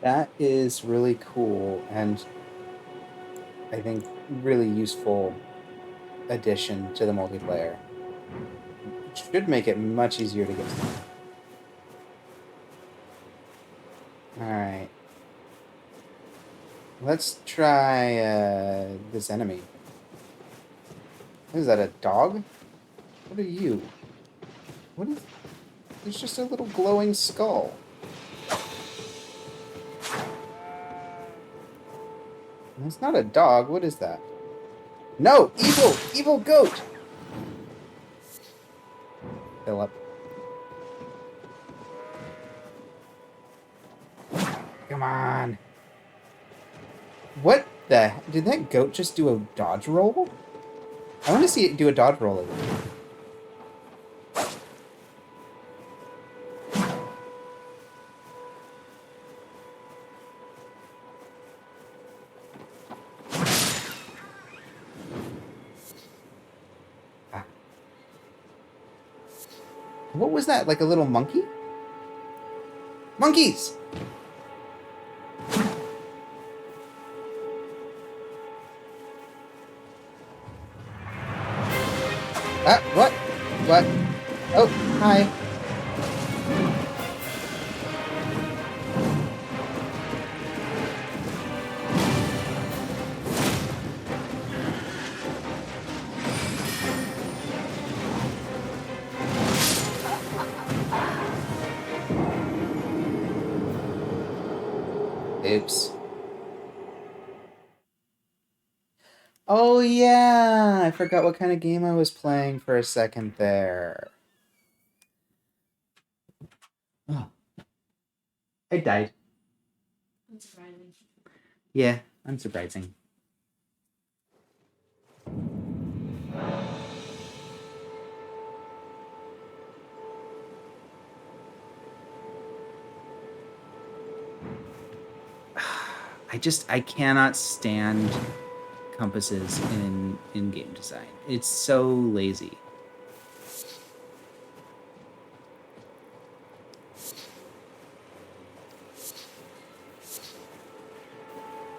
That is really cool and I think really useful addition to the multiplayer. It should make it much easier to get to. Alright. Let's try this enemy. What is that, a dog? What are you? What is... There's just a little glowing skull. It's not a dog. What is that? No! Evil! Evil goat! Philip. Come on. What the... Did that goat just do a dodge roll? I want to see it do a dodge roll again. Ah. What was that? Like a little monkey? Monkeys! Ah, what? What? Oh, hi. Oops. Oh yeah, I forgot what kind of game I was playing for a second there. Oh. I died. Unsurprising. Yeah, unsurprising. I cannot stand compasses in game design. It's so lazy.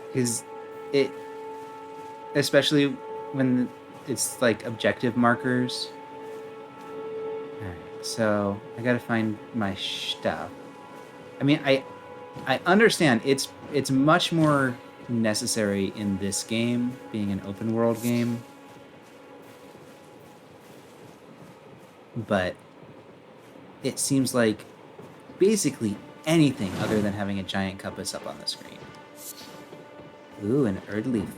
Because it, especially when it's like objective markers. Alright, so I gotta find my stuff. I mean, I understand it's much more necessary in this game, being an open world game. But it seems like basically anything other than having a giant compass up on the screen. Ooh, an Erdleaf.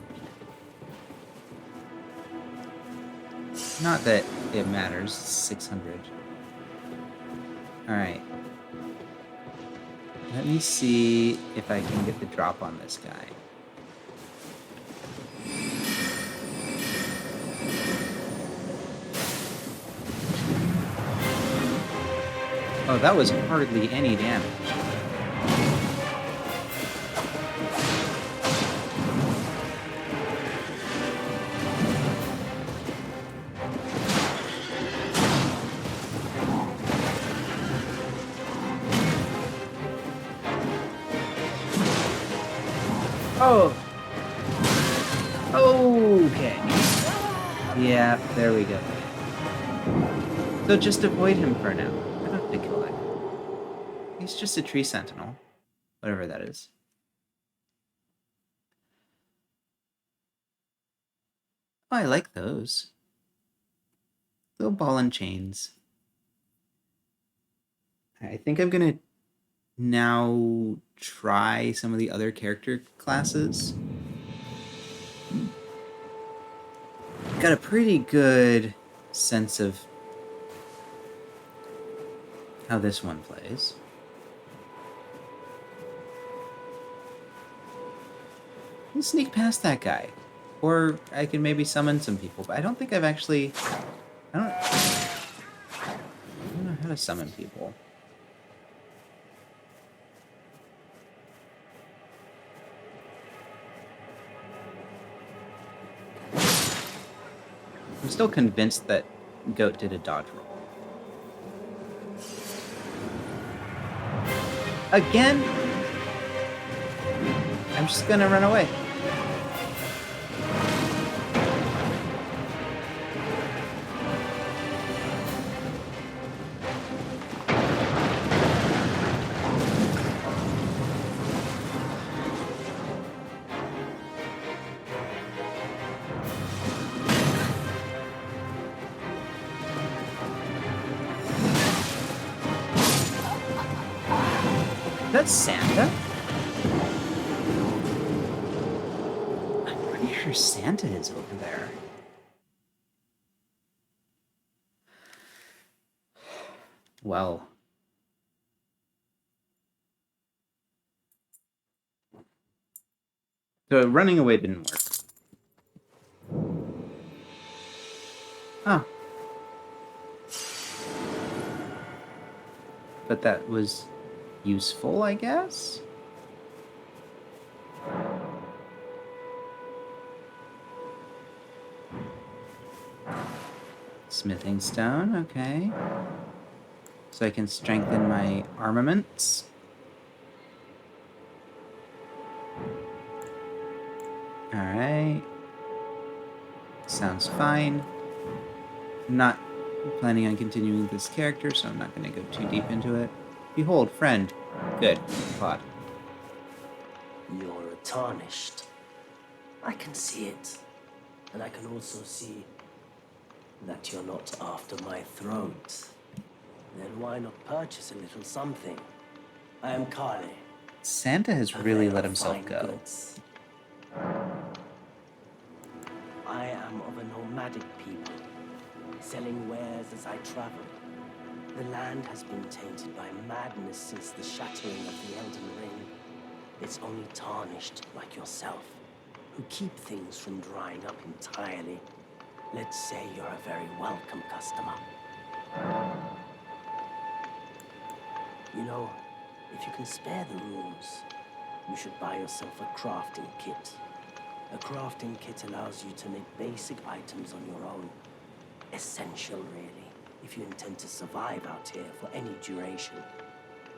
Not that it matters. 600. Alright. Let me see if I can get the drop on this guy. Oh, that was hardly any damage. Oh! Okay. Yeah, there we go. So just avoid him for now. I don't have to kill him. He's just a tree sentinel. Whatever that is. Oh, I like those. Little ball and chains. I think I'm gonna now try some of the other character classes. Got a pretty good sense of how this one plays. Let's sneak past that guy. Or I can maybe summon some people, but I don't think I've actually... I don't know how to summon people. I'm still convinced that Goat did a dodge roll. Again? I'm just gonna run away. That's Santa? wonder Santa is over there. Well. So running away didn't work. Oh. But that was useful, I guess? Smithing stone, okay. So I can strengthen my armaments. Alright. Sounds fine. I'm not planning on continuing this character, so I'm not going to go too deep into it. Behold, friend. Good. Plot. You're tarnished. I can see it. And I can also see that you're not after my throat. Then why not purchase a little something? I am Kale. Santa has really let himself go. Goods. I am of a nomadic people, selling wares as I travel. The land has been tainted by madness since the shattering of the Elden Ring. It's only tarnished like yourself, who keep things from drying up entirely. Let's say you're a very welcome customer. You know, if you can spare the rooms, you should buy yourself a crafting kit. A crafting kit allows you to make basic items on your own. Essential, really, if you intend to survive out here for any duration.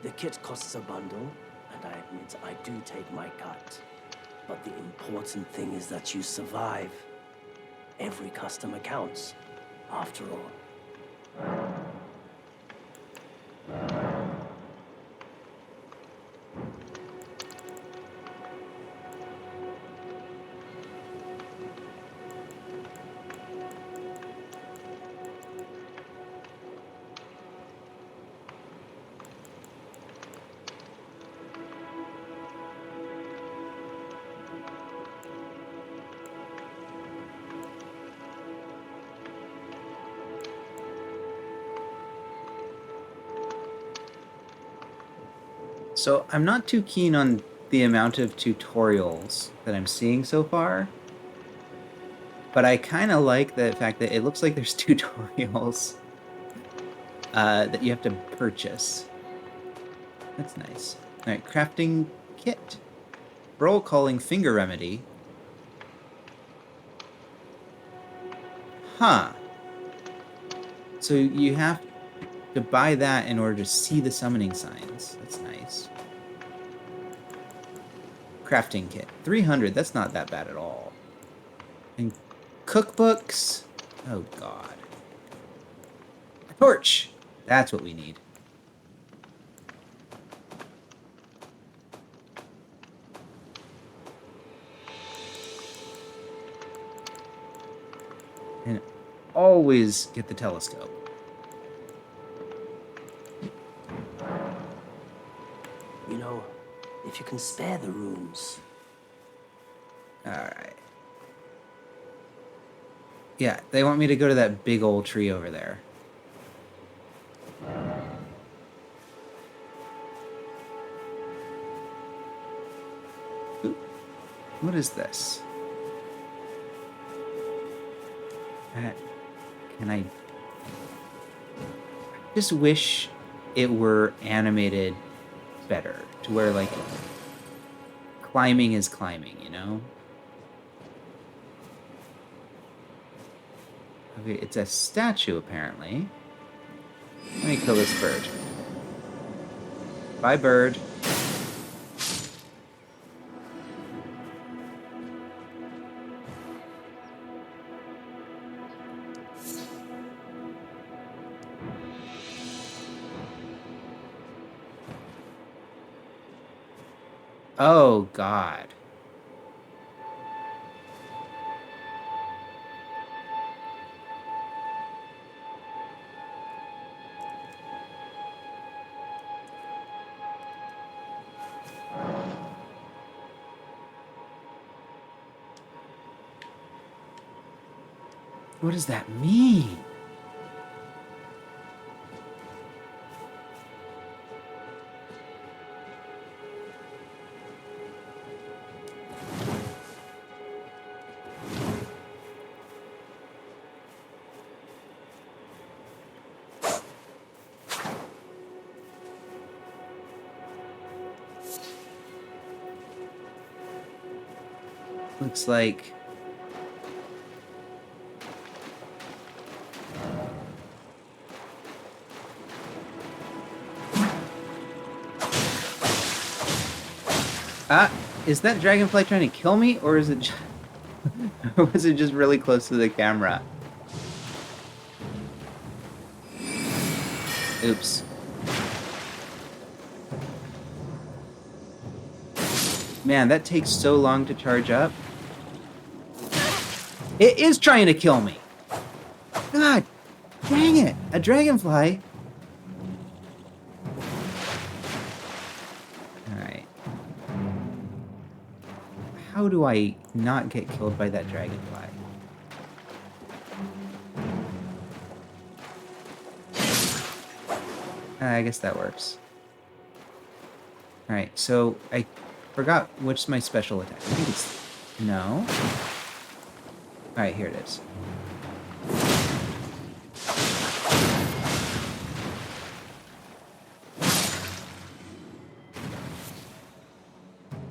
The kit costs a bundle, and I admit I do take my cut. But the important thing is that you survive. Every customer counts, after all. So I'm not too keen on the amount of tutorials that I'm seeing so far. But I kind of like the fact that it looks like there's tutorials that you have to purchase. That's nice. All right, crafting kit. Roll calling finger remedy. Huh. So you have to buy that in order to see the summoning signs. That's nice. Crafting kit. 300. That's not that bad at all. And cookbooks. Oh, God. A torch. That's what we need. And always get the telescope. You know, if you can spare the rooms. Alright. Yeah, they want me to go to that big old tree over there. Ooh, what is this? Can I just wish it were animated better, to where, like, climbing is climbing, you know? Okay, it's a statue, apparently. Let me kill this bird. Bye, bird. Oh, God. What does that mean? Looks like... is that dragonfly trying to kill me, or is it or was it just really close to the camera? Oops. Man, that takes so long to charge up. It is trying to kill me. God, dang it. A dragonfly. Alright. How do I not get killed by that dragonfly? I guess that works. Alright, so I forgot which my special attack. I think it's... No? Alright, here it is.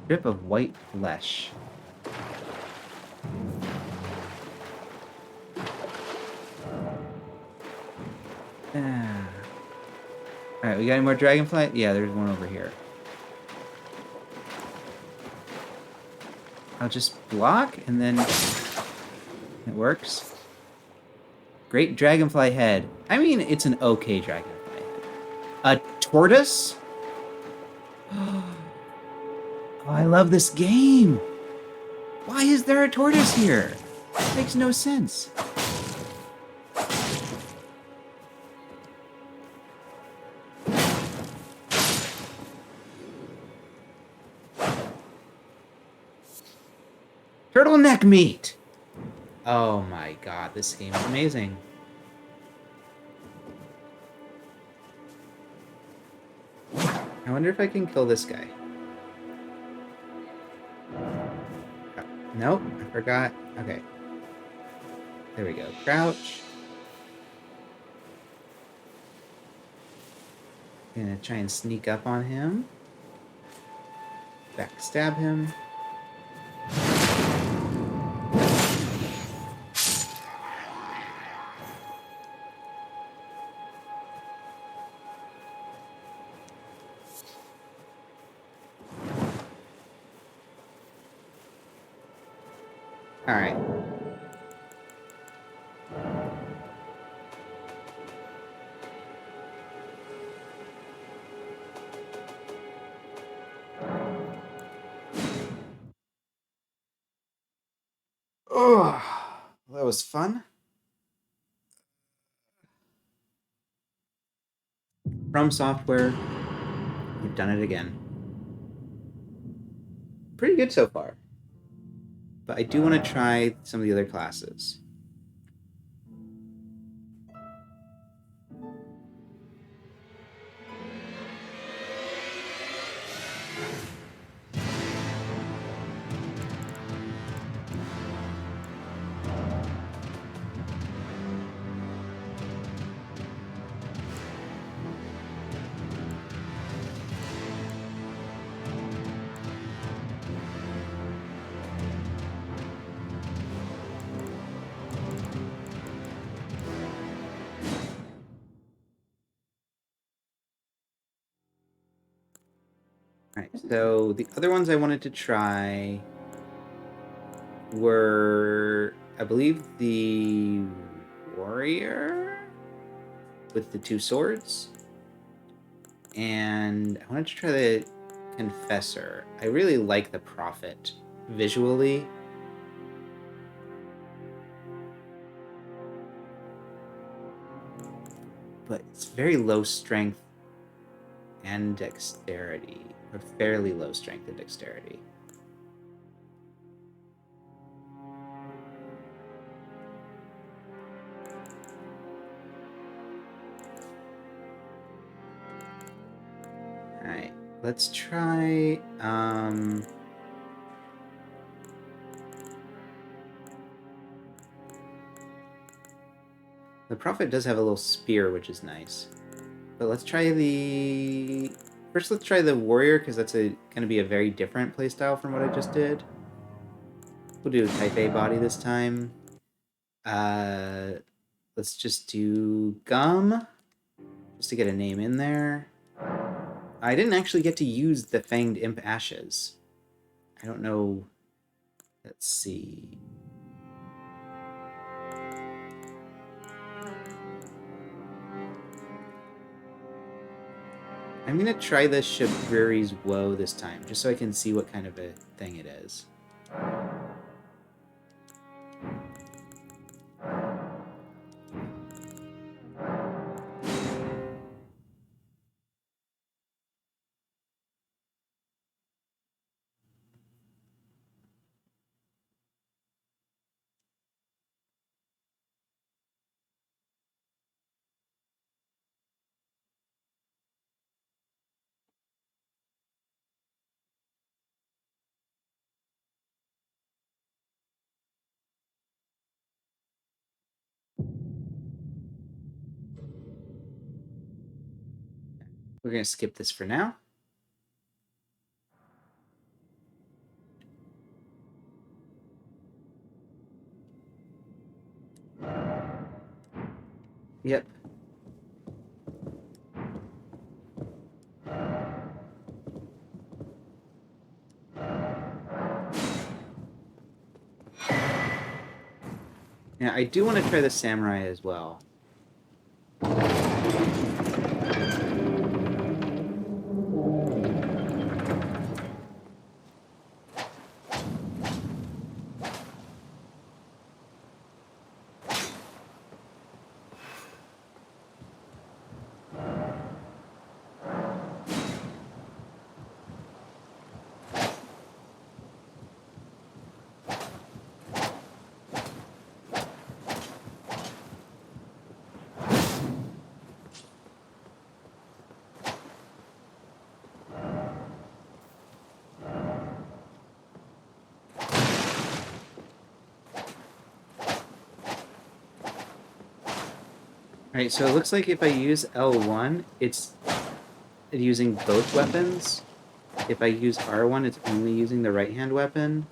Strip of white flesh. Alright, we got any more dragonfly? Yeah, there's one over here. I'll just block, and then it works. Great dragonfly head. I mean, it's an okay dragonfly head. A tortoise? Oh, I love this game. Why is there a tortoise here? It makes no sense. Turtleneck meat! Oh my god, this game is amazing. I wonder if I can kill this guy. Nope, I forgot. Okay. There we go. Crouch. Gonna try and sneak up on him. Backstab him. Alright. Oh, that was fun. From Software, we've done it again. Pretty good so far. But I do want to try some of the other classes. Alright, so the other ones I wanted to try were, I believe, the warrior with the two swords. And I wanted to try the confessor. I really like the prophet visually. But it's very low strength and dexterity. Or fairly low strength and dexterity. Alright, let's try, the Prophet does have a little spear, which is nice. But let's try the... First, let's try the Warrior, because that's going to be a very different playstyle from what I just did. We'll do Type A body this time. Let's just do Gum, just to get a name in there. I didn't actually get to use the Fanged Imp Ashes. I don't know... Let's see... I'm going to try the Shabriri's Woe this time, just so I can see what kind of a thing it is. We're going to skip this for now. Yep. Yeah, I do want to try the Samurai as well. Alright, so it looks like if I use L1, it's using both weapons. If I use R1, it's only using the right-hand weapon.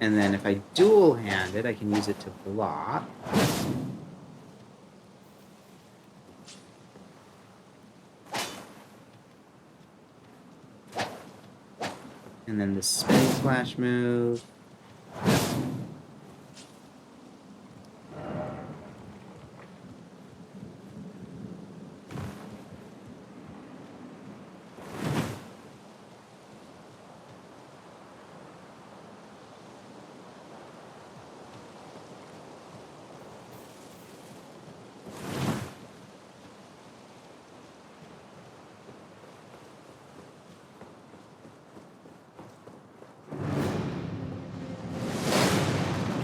And then if I dual-hand it, I can use it to block. And then the spinning slash move.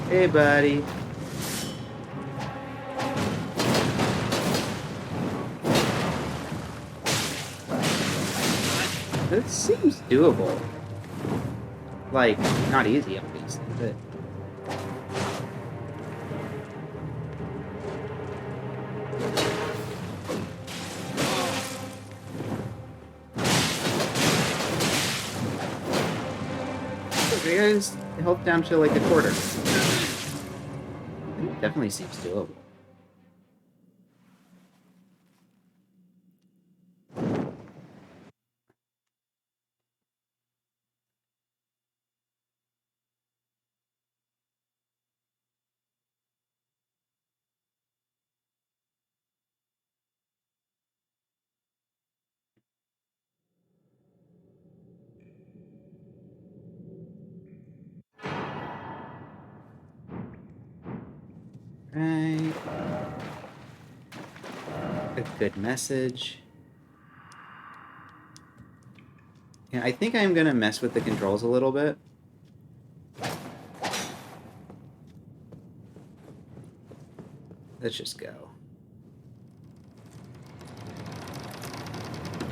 Hey, buddy. This seems doable. Like, not easy, obviously, but... Okay, guys, health down to like a quarter. It definitely seems doable. Right. A good message. Yeah, I think I'm gonna mess with the controls a little bit. Let's just go.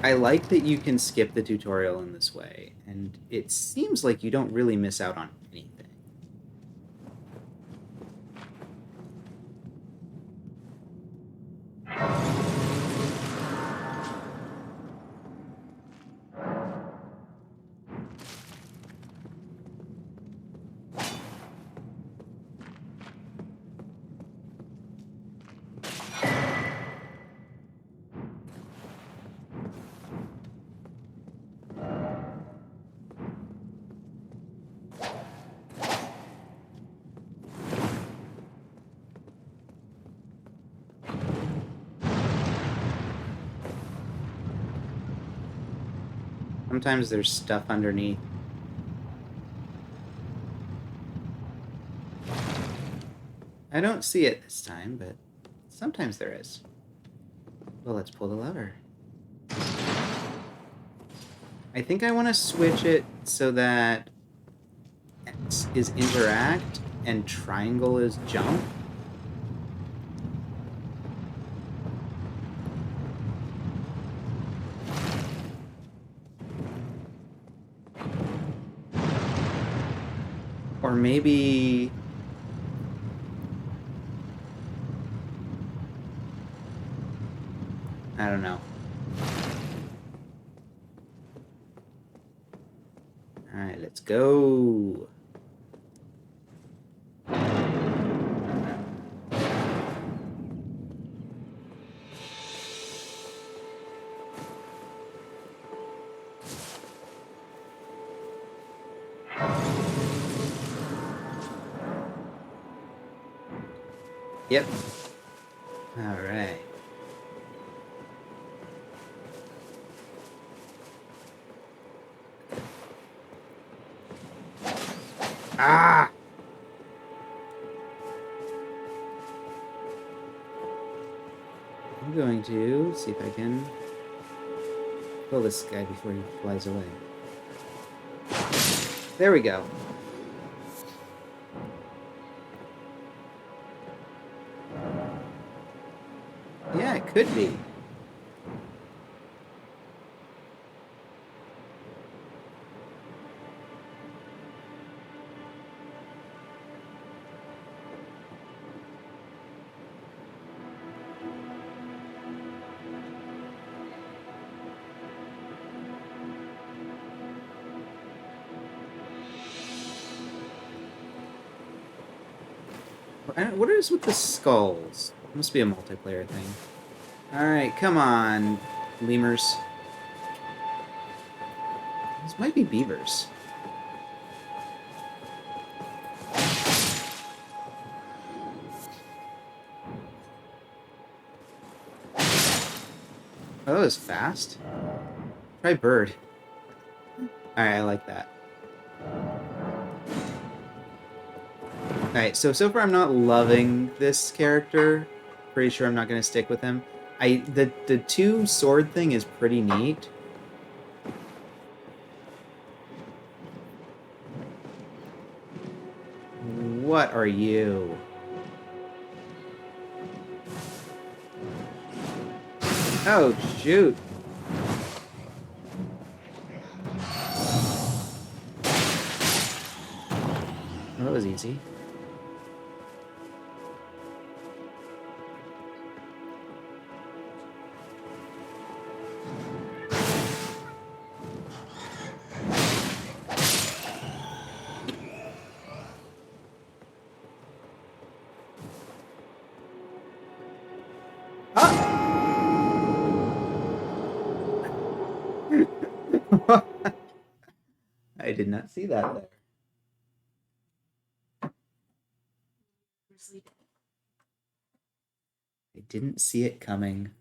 I like that you can skip the tutorial in this way, and it seems like you don't really miss out on anything. Sometimes there's stuff underneath. I don't see it this time, but sometimes there is. Well, let's pull the lever. I think I want to switch it so that X is interact and triangle is jump. Or maybe... I don't know. Alright, let's go. Yep. Alright. Ah! I'm going to see if I can kill this guy before he flies away. There we go. Yeah, it could be. What is with the skulls? Must be a multiplayer thing. Alright, come on, lemurs. These might be beavers. Oh, that was fast. Try bird. Alright, I like that. Alright, so far I'm not loving this character. Pretty sure I'm not going to stick with him. The two sword thing is pretty neat. What are you? Oh, shoot. Well, that was easy. I did not see that there. I didn't see it coming.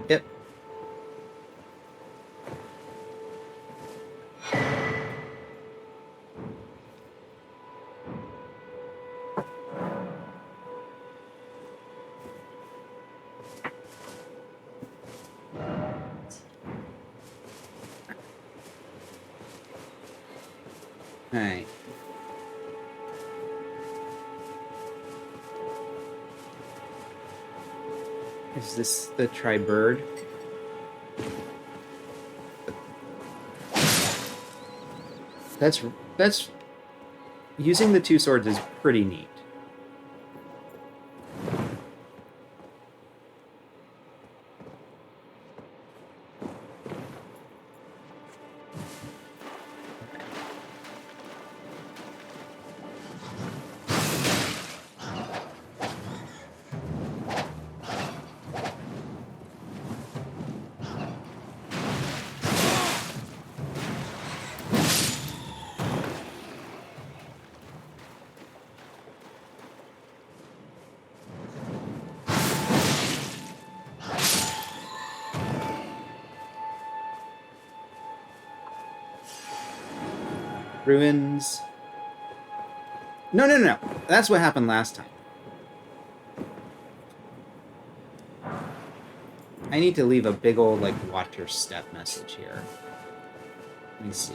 Yep. Alright. Is this the tri-bird? That's using the two swords is pretty neat. Ruins. No. That's what happened last time. I need to leave a big old, like, watch your step message here. Let me see.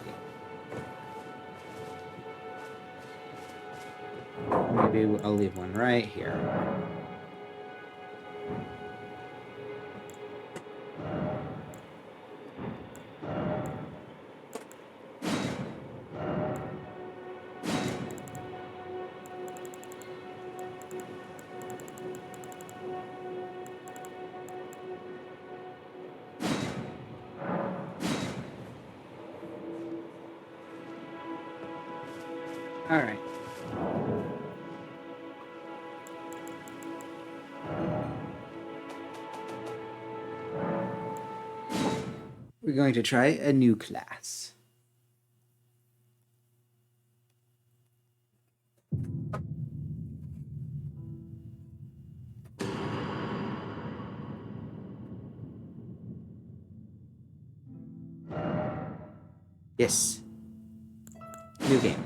Maybe I'll leave one right here. All right. We're going to try a new class. Yes. New game.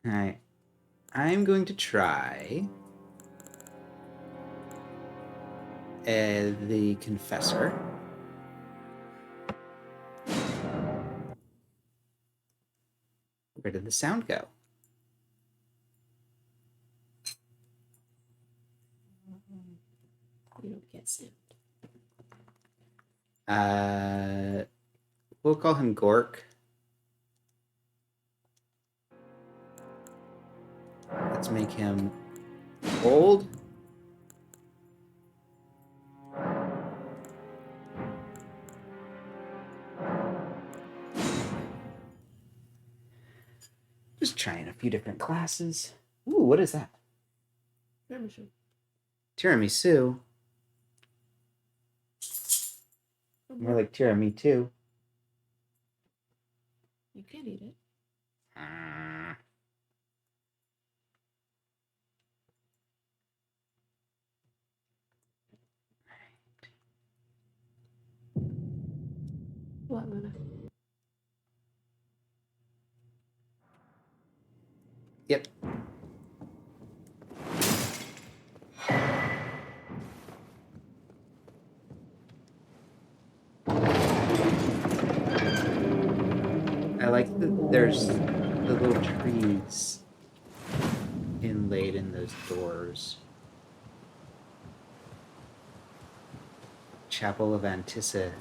Alright. I'm going to try the Confessor. Where did the sound go? You don't get sound. We'll call him Gork. Let's make him old. Just trying a few different classes. Ooh, what is that? Tiramisu. Tiramisu. More like tiramisu. You can't eat it. What, Luna? Yep. I like that there's the little trees inlaid in those doors. Chapel of Anticipation.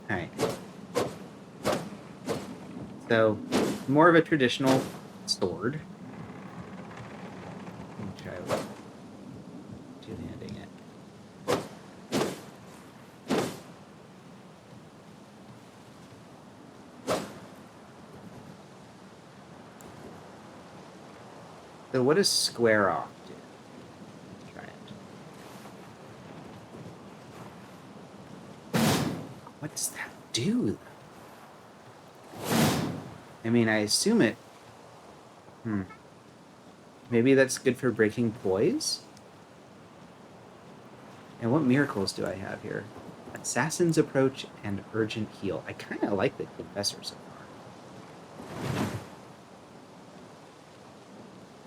Alright. So, more of a traditional sword. Let me try two-handing it. So what does square off do? Let's try it. What does that do? I mean, I assume it... Maybe that's good for breaking poise? And what miracles do I have here? Assassin's Approach and Urgent Heal. I kind of like the Confessor so far.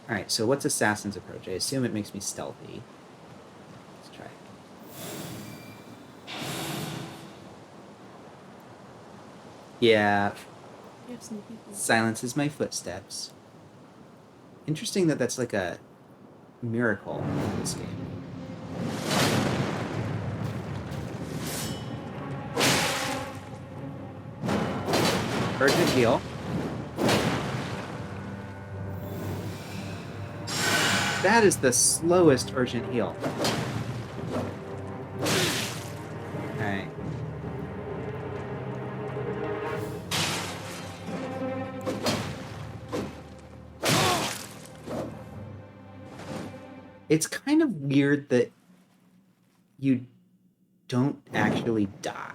Alright, so what's Assassin's Approach? I assume it makes me stealthy. Let's try it. Yeah, You have sneaky feet. silences my footsteps. Interesting that that's like a miracle in this game. Urgent heal. That is the slowest urgent heal. Alright. It's kind of weird that you don't actually die.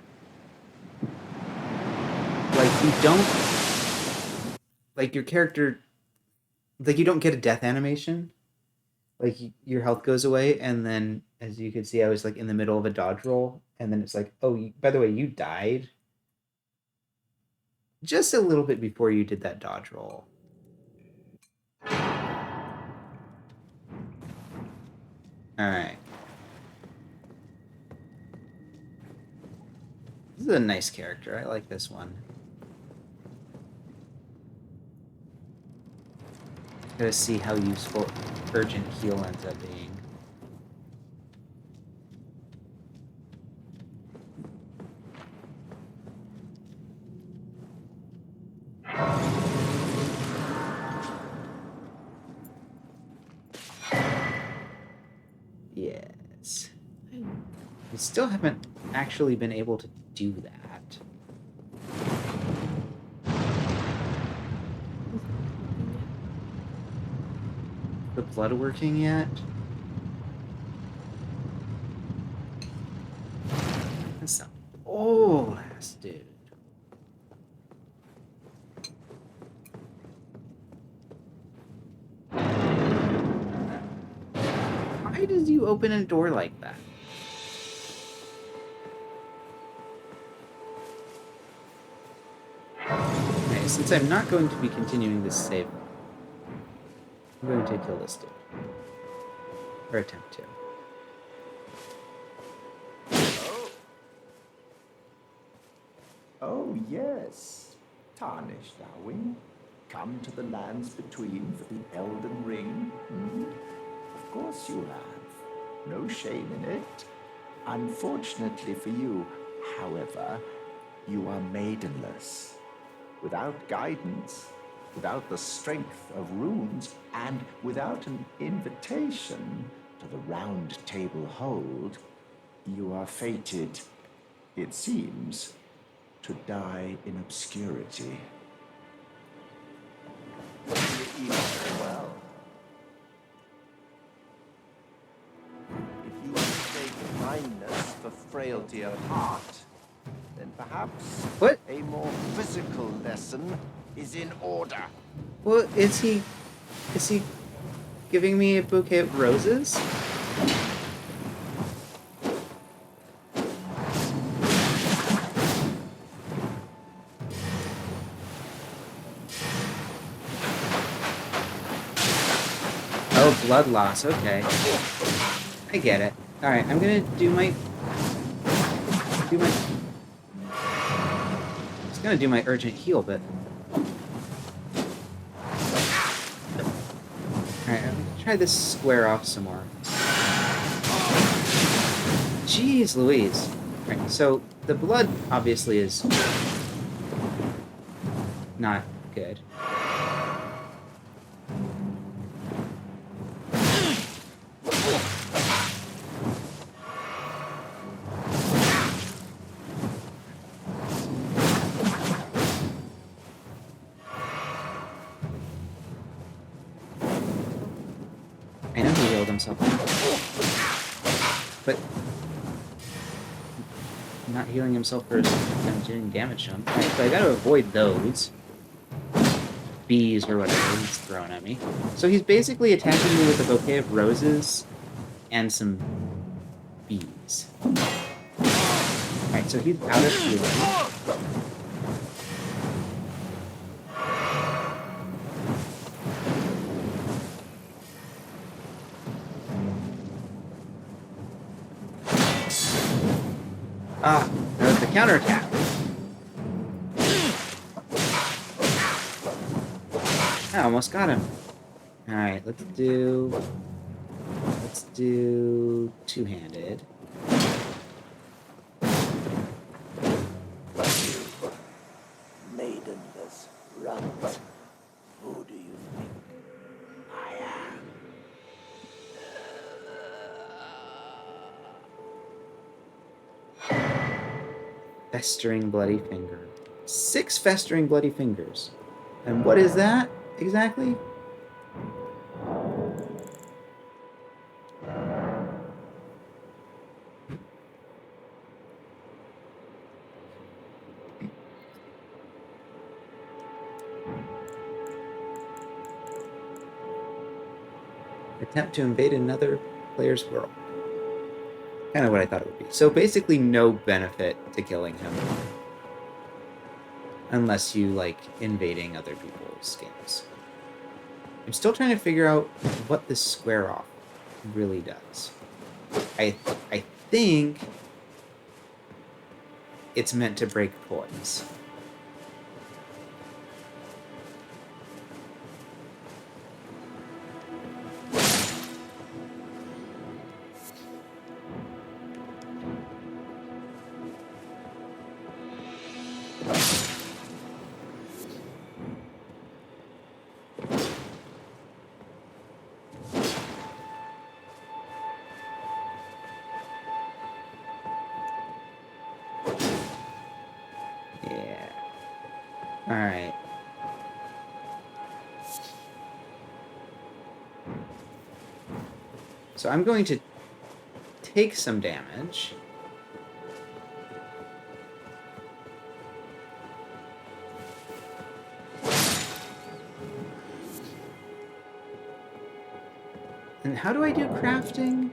Like, you don't... Like, your character... Like, you don't get a death animation. Like, your health goes away, and then, as you can see, I was, like, in the middle of a dodge roll, and then it's like, oh, by the way, you died just a little bit before you did that dodge roll. Alright. This is a nice character. I like this one. Gotta see how useful urgent heal ends up being. Yes. We still haven't actually been able to do that. The blood working yet? That's not old ass dude. Why does you open a door like that? Okay, since I'm not going to be continuing this save, I'm going to kill this dude. Or attempt to. Oh, yes. Tarnished, are we? Come to the lands between for the Elden Ring? Hmm? Of course you have. No shame in it. Unfortunately for you, however, you are maidenless. Without guidance, without the strength of runes, and without an invitation to the Round Table Hold, you are fated, it seems, to die in obscurity. You eat very well. If you mistake kindness for frailty of heart, then perhaps What? a more physical lesson is in order. Well, is he giving me a bouquet of roses? Oh, blood loss. Okay. I get it. Alright, I'm gonna do my... I was gonna do my urgent heal, but... Alright, I'm gonna try this square off some more. Jeez Louise. Alright, so the blood obviously is not good. I know he healed himself. But not healing himself for doing damage to him. Alright, so I gotta avoid those. Bees or whatever he's throwing at me. So he's basically attacking me with a bouquet of roses and some bees. Alright, so he's out of healing. That was the counterattack. I almost got him. Alright, let's do two-handed. Maidenless runt. Who do you think I am? Festering bloody finger. 6 festering bloody fingers. And what is that exactly? Attempt to invade another player's world. Kind of what I thought it would be. So basically no benefit to killing him. Unless you like invading other people's games. I'm still trying to figure out what this square off really does. I think it's meant to break poise. Yeah. Alright. So I'm going to take some damage. And how do I do crafting?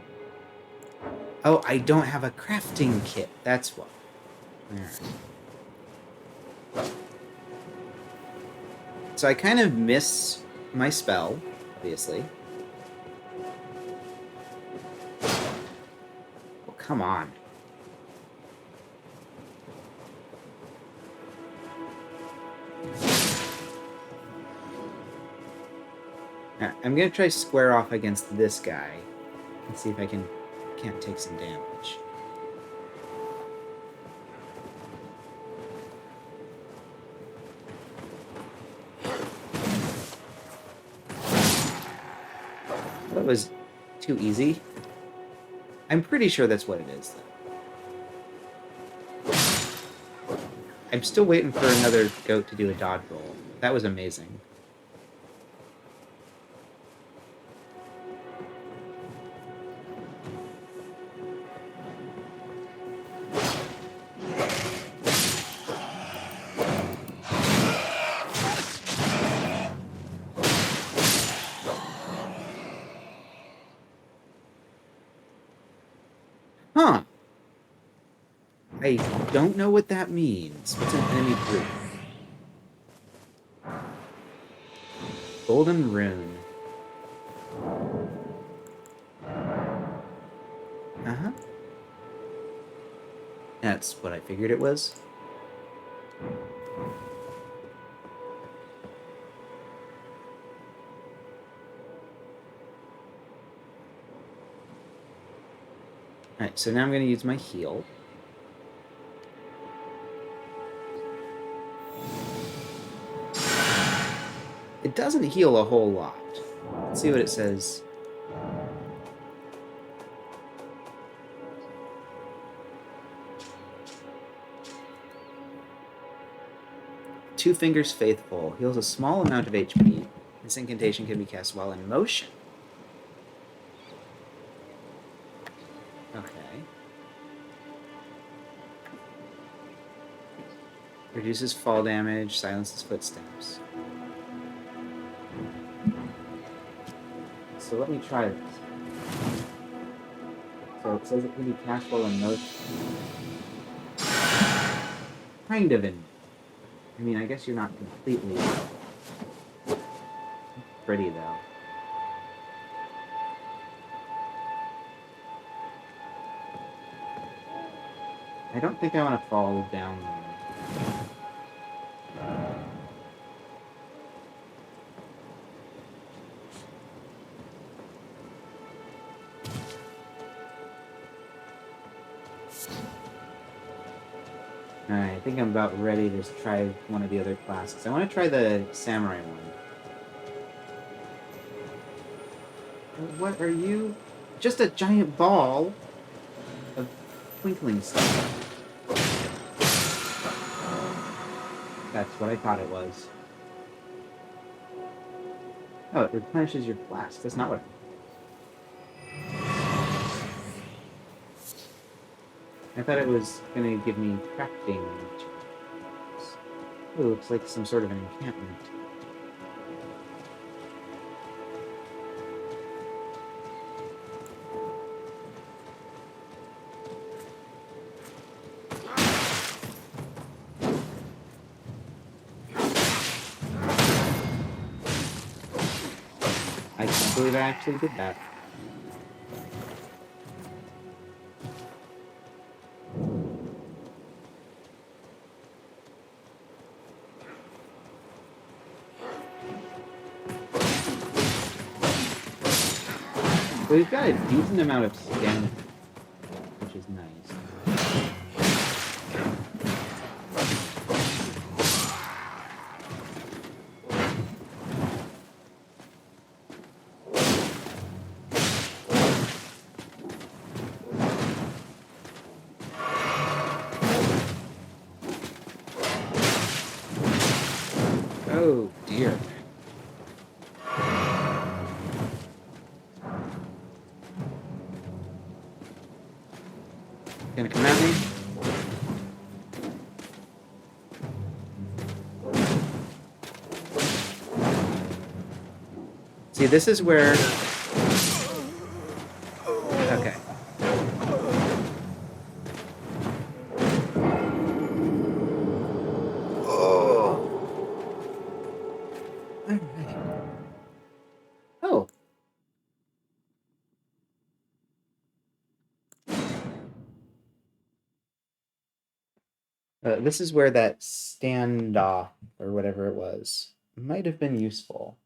Oh, I don't have a crafting kit. That's what. Alright. So I kind of miss my spell, obviously. Oh, come on. Now, I'm going to try square off against this guy and see if I can't take some damage. That was too easy. I'm pretty sure that's what it is, though. I'm still waiting for another goat to do a dodge roll. That was amazing. Huh. I don't know what that means. What's an enemy group? Golden rune. Uh-huh. That's what I figured it was. Alright, so now I'm going to use my heal. It doesn't heal a whole lot. Let's see what it says. Two Fingers Faithful. Heals a small amount of HP. This incantation can be cast while in motion. Okay. Reduces fall damage, silences footsteps. So let me try this. So it says it can be cast while in motion. Kind of in. I mean, I guess you're not completely. Pretty though. I don't think I want to fall down there. Alright, I think I'm about ready to try one of the other classes. I want to try the samurai one. What are you? Just a giant ball of twinkling stuff. That's what I thought it was. Oh, it replenishes your flask. That's not what... I thought it was going to give me crafting materials. Oh, it looks like some sort of an encampment. I can't believe I actually did that. We've got a decent amount of stamina, which is nice. Oh dear. Gonna come at me? See, this is where... Okay. Oh. Alright. Oh. This is where that standoff, or whatever it was, might have been useful.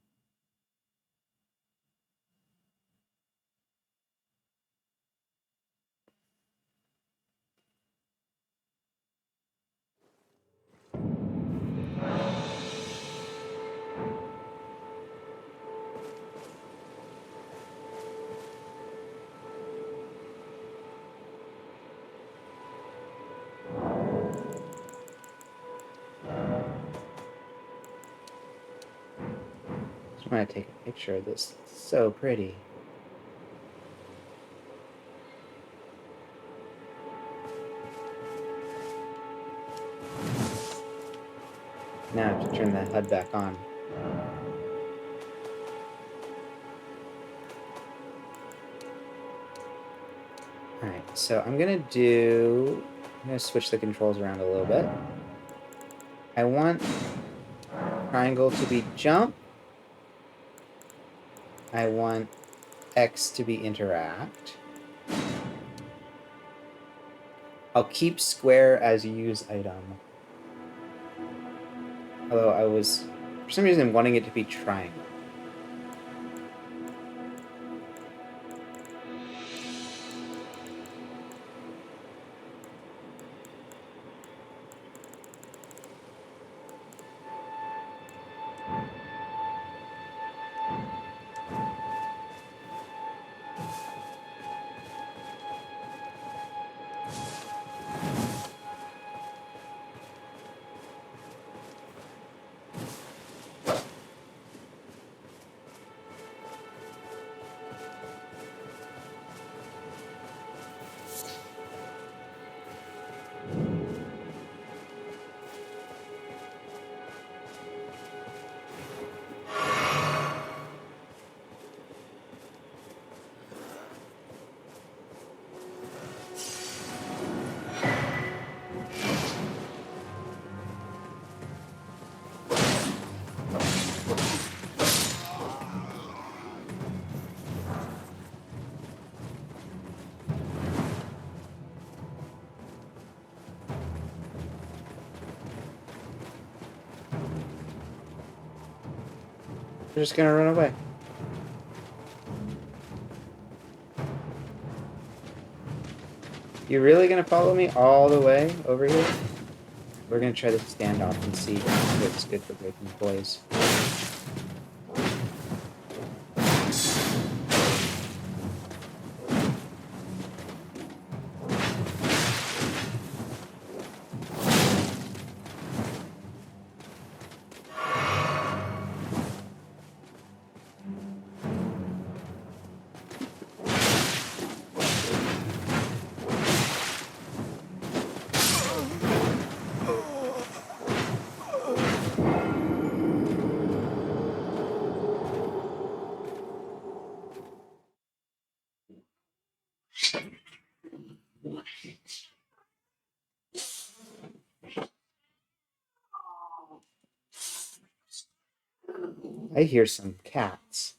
I want to take a picture of this. It's so pretty. Now I have to turn the HUD back on. Alright, so I'm gonna switch the controls around a little bit. I want triangle to be jump. I want X to be interact. I'll keep square as use item. Although I was, for some reason, wanting it to be triangle. They're just gonna run away. You really gonna follow me all the way over here? We're gonna try the standoff and see if it's good for breaking boys. I hear some cats.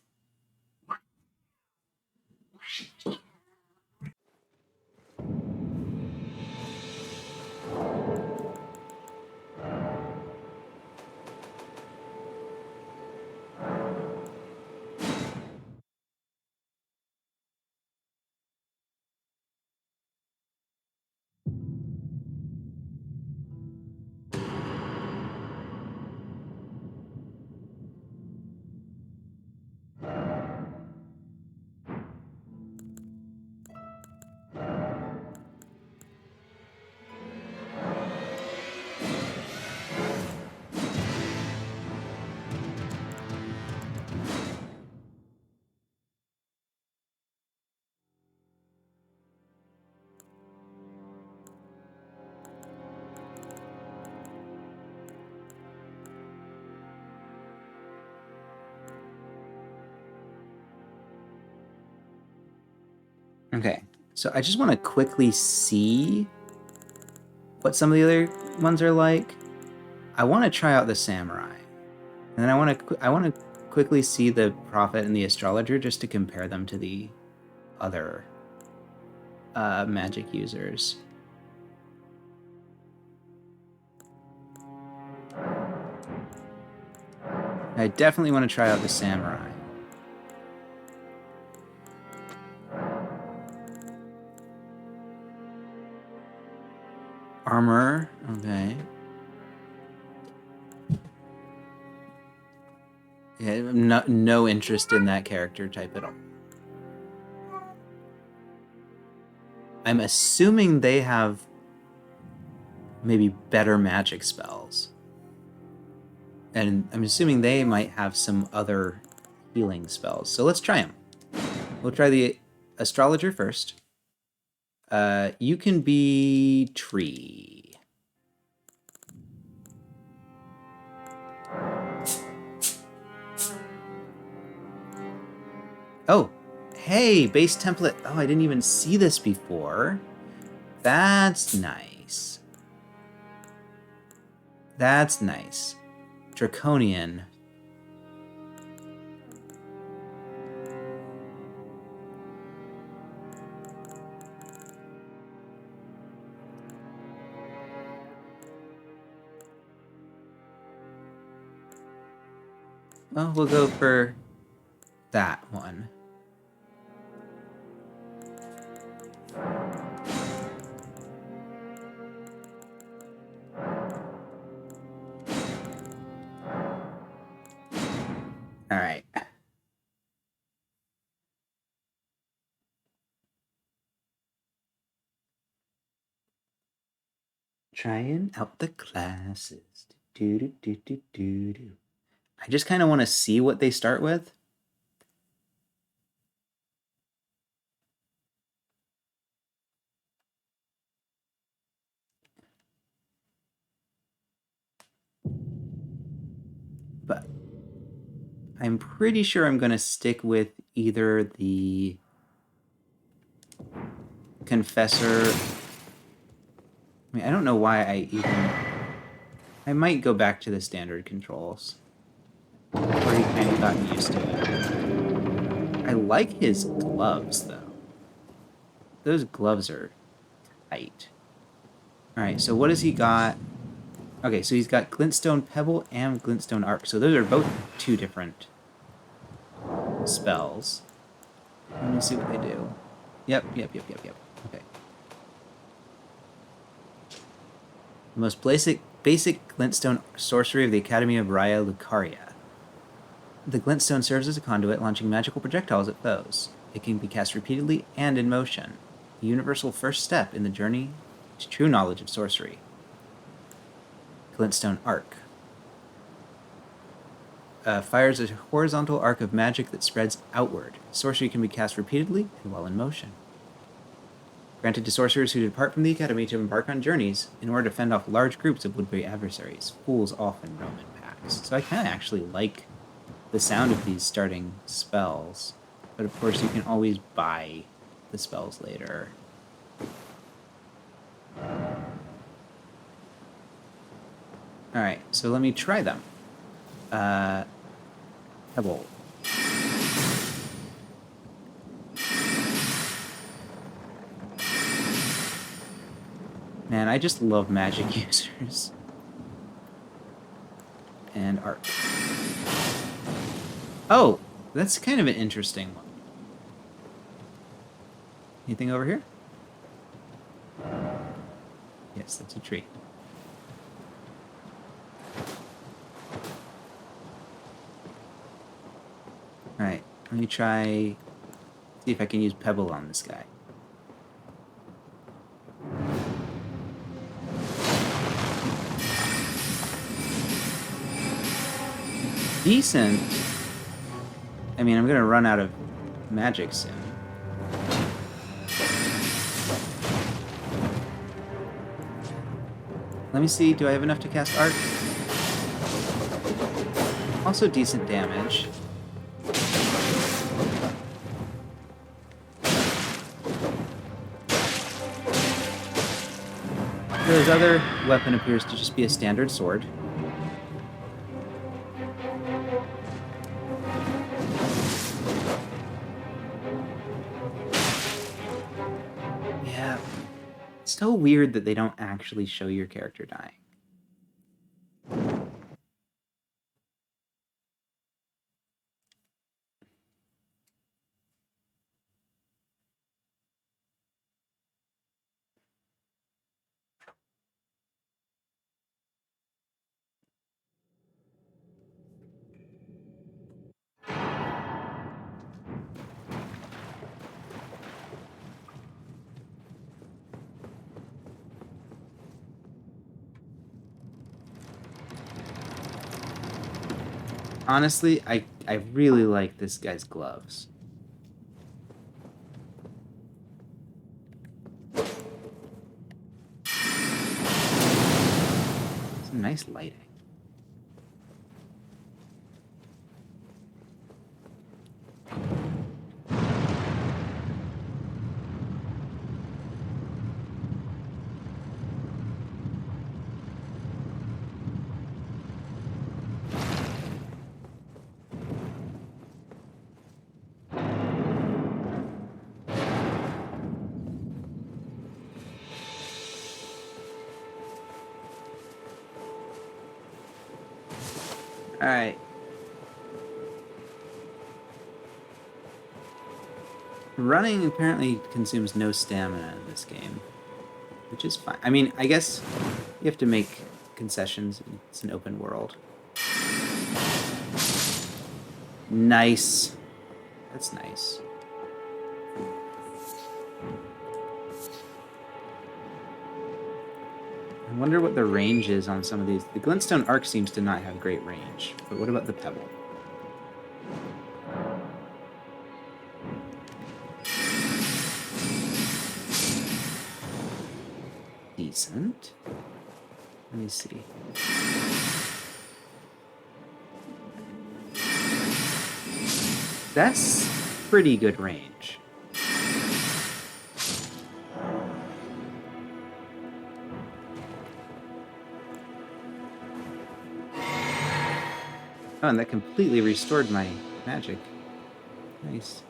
Okay, so I just want to quickly see what some of the other ones are like. I want to try out the samurai, and then I want to quickly see the prophet and the astrologer just to compare them to the other magic users. I definitely want to try out the samurai. Armor, okay. Yeah, no interest in that character type at all. I'm assuming they have maybe better magic spells. And I'm assuming they might have some other healing spells. So let's try them. We'll try the astrologer first. You can be tree. Oh, hey, base template. Oh, I didn't even see this before. That's nice. That's nice. Draconian. Well, we'll go for that one. All right. Trying out the classes. I just kind of want to see what they start with. But I'm pretty sure I'm going to stick with either the Confessor. I mean, I don't know why I might go back to the standard controls. I've already kind of gotten used to it. I like his gloves, though. Those gloves are tight. Alright, so what has he got? Okay, so he's got Glintstone Pebble and Glintstone Arc. So those are both two different spells. Let me see what they do. Yep. Okay. The most basic glintstone sorcery of the Academy of Raya Lucaria. The glintstone serves as a conduit, launching magical projectiles at foes. It can be cast repeatedly and in motion. The universal first step in the journey to true knowledge of sorcery. Glintstone Arc. Fires a horizontal arc of magic that spreads outward. Sorcery can be cast repeatedly and while in motion. Granted to sorcerers who depart from the academy to embark on journeys in order to fend off large groups of would-be adversaries. Fools often roam in packs. So I kind of actually like the sound of these starting spells. But of course you can always buy the spells later. Alright, so let me try them. Pebble. Man, I just love magic users. And Arc. Oh, that's kind of an interesting one. Anything over here? Yes, that's a tree. Alright, let me try... see if I can use Pebble on this guy. Decent. I mean, I'm gonna run out of magic soon. Let me see, do I have enough to cast Arc? Also decent damage. His other weapon appears to just be a standard sword. Yeah. It's so weird that they don't actually show your character dying. Honestly, I really like this guy's gloves. Some nice lighting. Alright. Running apparently consumes no stamina in this game, which is fine. I mean, I guess you have to make concessions. It's an open world. Nice. That's nice. I wonder what the range is on some of these. The Glintstone Arc seems to not have great range, but what about the Pebble? Decent. Let me see. That's pretty good range. Oh, and that completely restored my magic. Nice.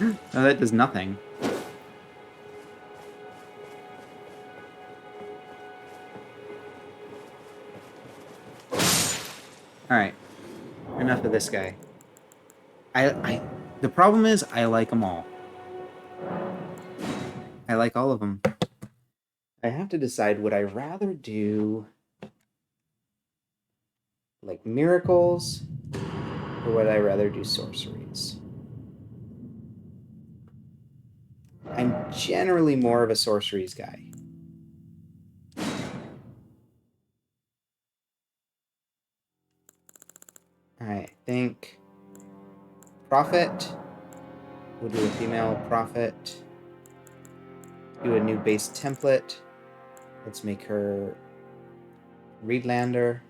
No, that does nothing. Alright. Enough of this guy. The problem is, I like them all. I like all of them. I have to decide, would I rather do like miracles, or would I rather do sorceries? I'm generally more of a sorceries guy. Alright, I think Prophet. We'll do a female Prophet. Do a new base template. Let's make her Reedlander.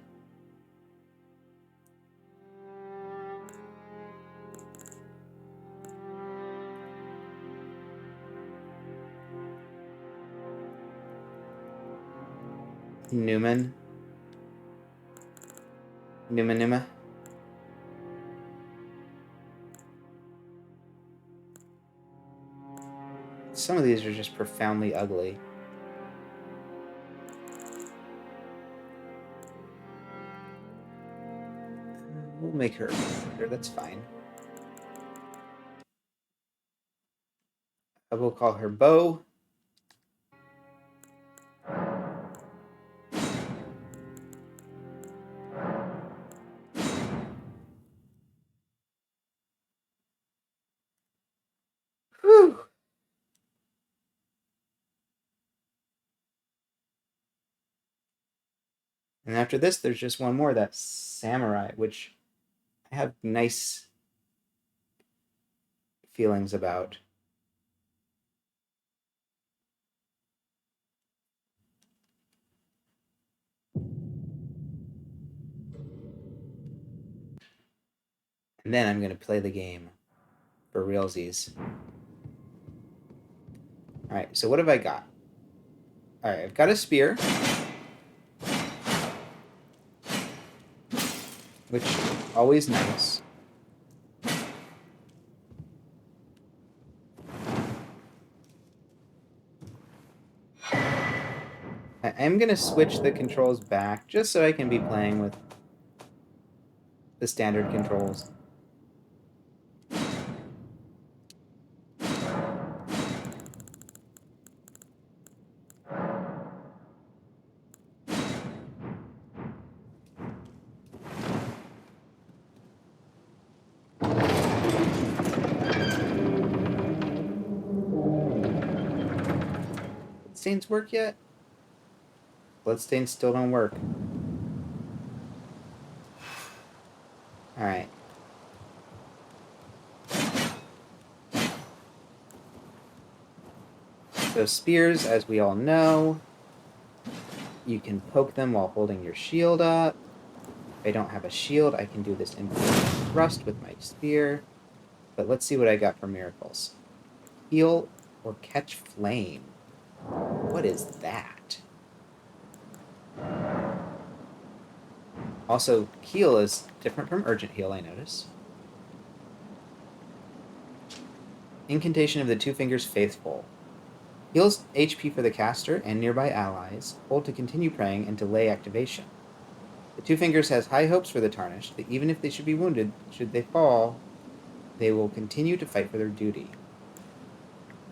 Numa. Some of these are just profoundly ugly. We'll make her Reedlander, that's fine. I will call her Bo. Whew. And after this, there's just one more, that's Samurai, which I have nice feelings about. And then I'm going to play the game for realsies. Alright, so what have I got? Alright, I've got a spear. Which, always nice. I am going to switch the controls back, just so I can be playing with the standard controls. Bloodstains work yet? Bloodstains still don't work. Alright. So spears, as we all know, you can poke them while holding your shield up. If I don't have a shield, I can do this infinite thrust with my spear. But let's see what I got for miracles. Heal or catch flame. What is that? Also, heal is different from urgent heal, I notice. Incantation of the Two Fingers Faithful. Heals HP for the caster and nearby allies. Hold to continue praying and delay activation. The Two Fingers has high hopes for the Tarnished, that even if they should be wounded, should they fall, they will continue to fight for their duty.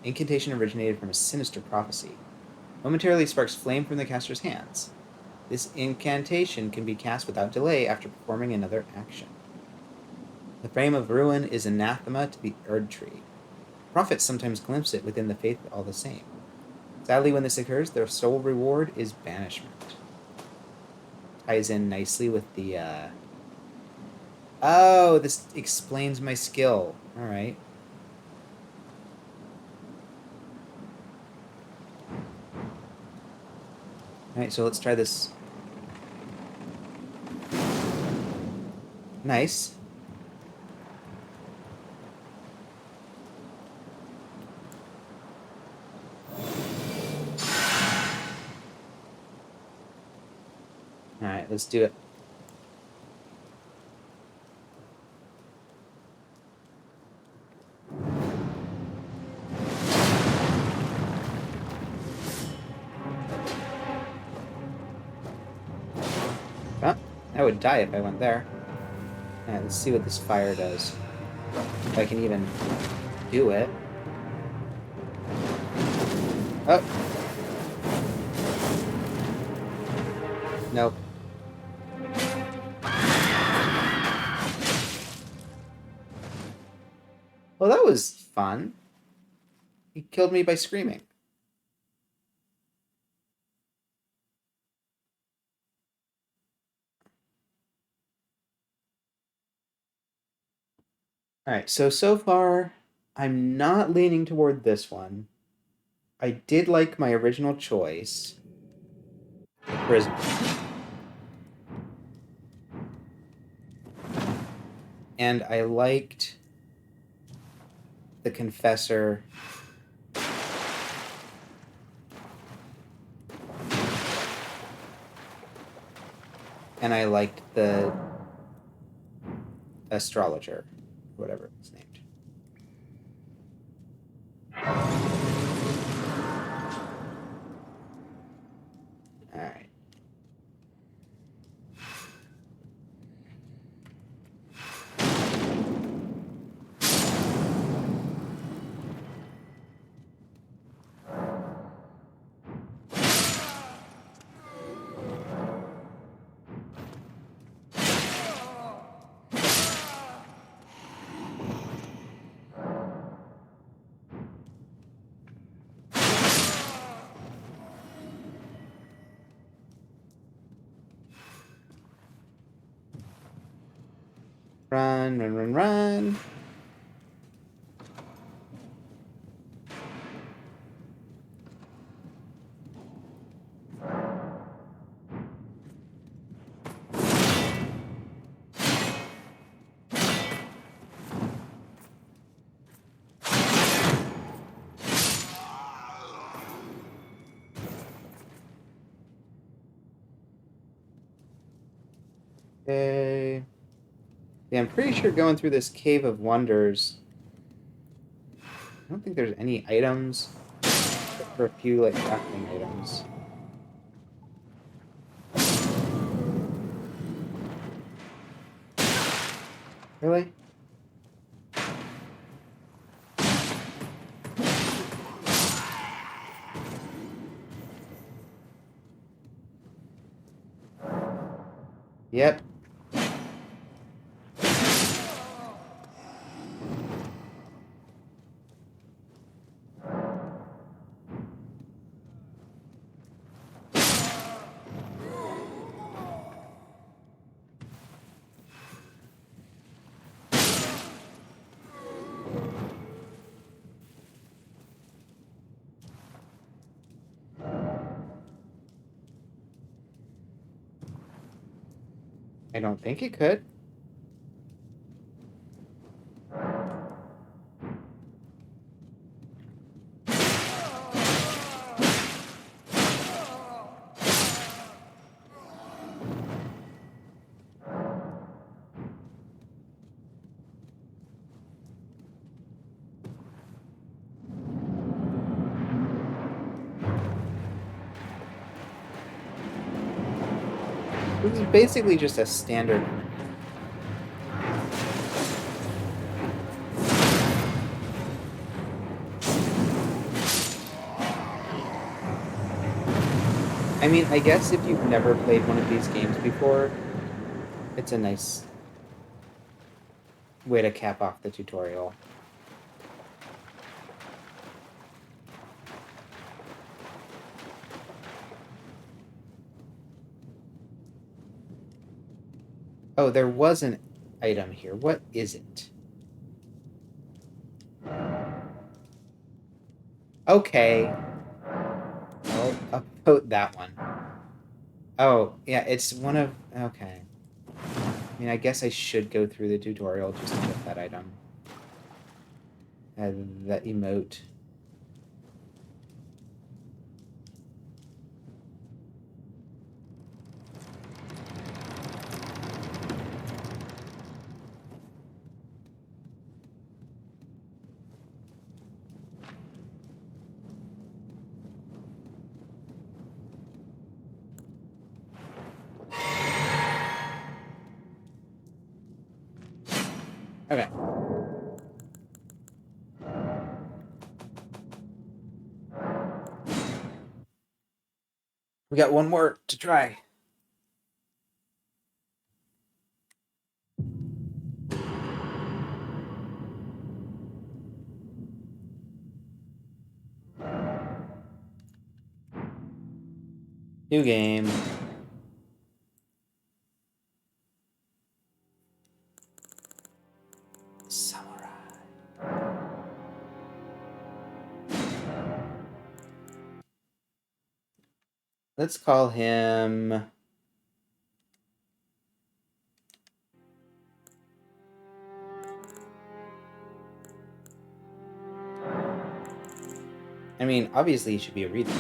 Incantation originated from a sinister prophecy. Momentarily sparks flame from the caster's hands. This incantation can be cast without delay after performing another action. The flame of ruin is anathema to the Erd Tree. Prophets sometimes glimpse it within the faith all the same. Sadly, when this occurs, their sole reward is banishment. Ties in nicely with the, Oh, this explains my skill. Alright. Alright, so let's try this. Nice. Alright, let's do it. I would die if I went there. Alright, let's see what this fire does. If I can even do it. Oh! Nope. Well, that was fun. He killed me by screaming. Alright, so far, I'm not leaning toward this one. I did like my original choice. The prison. And I liked the confessor. And I liked the astrologer, whatever it's named. Alright. Run, run, run, run. Okay. Yeah, I'm pretty sure going through this Cave of Wonders, I don't think there's any items, except for a few, like, crafting items. Really? Yep. I don't think it could. This is basically just a standard. I mean, I guess if you've never played one of these games before, it's a nice way to cap off the tutorial. Oh, there was an item here. What is it? Okay. I'll upvote that one. Oh, yeah, it's one of... Okay. I mean, I guess I should go through the tutorial just to get that item. That emote. Okay. We got one more to try. New game. Samurai. Let's call him... I mean, obviously he should be a reader.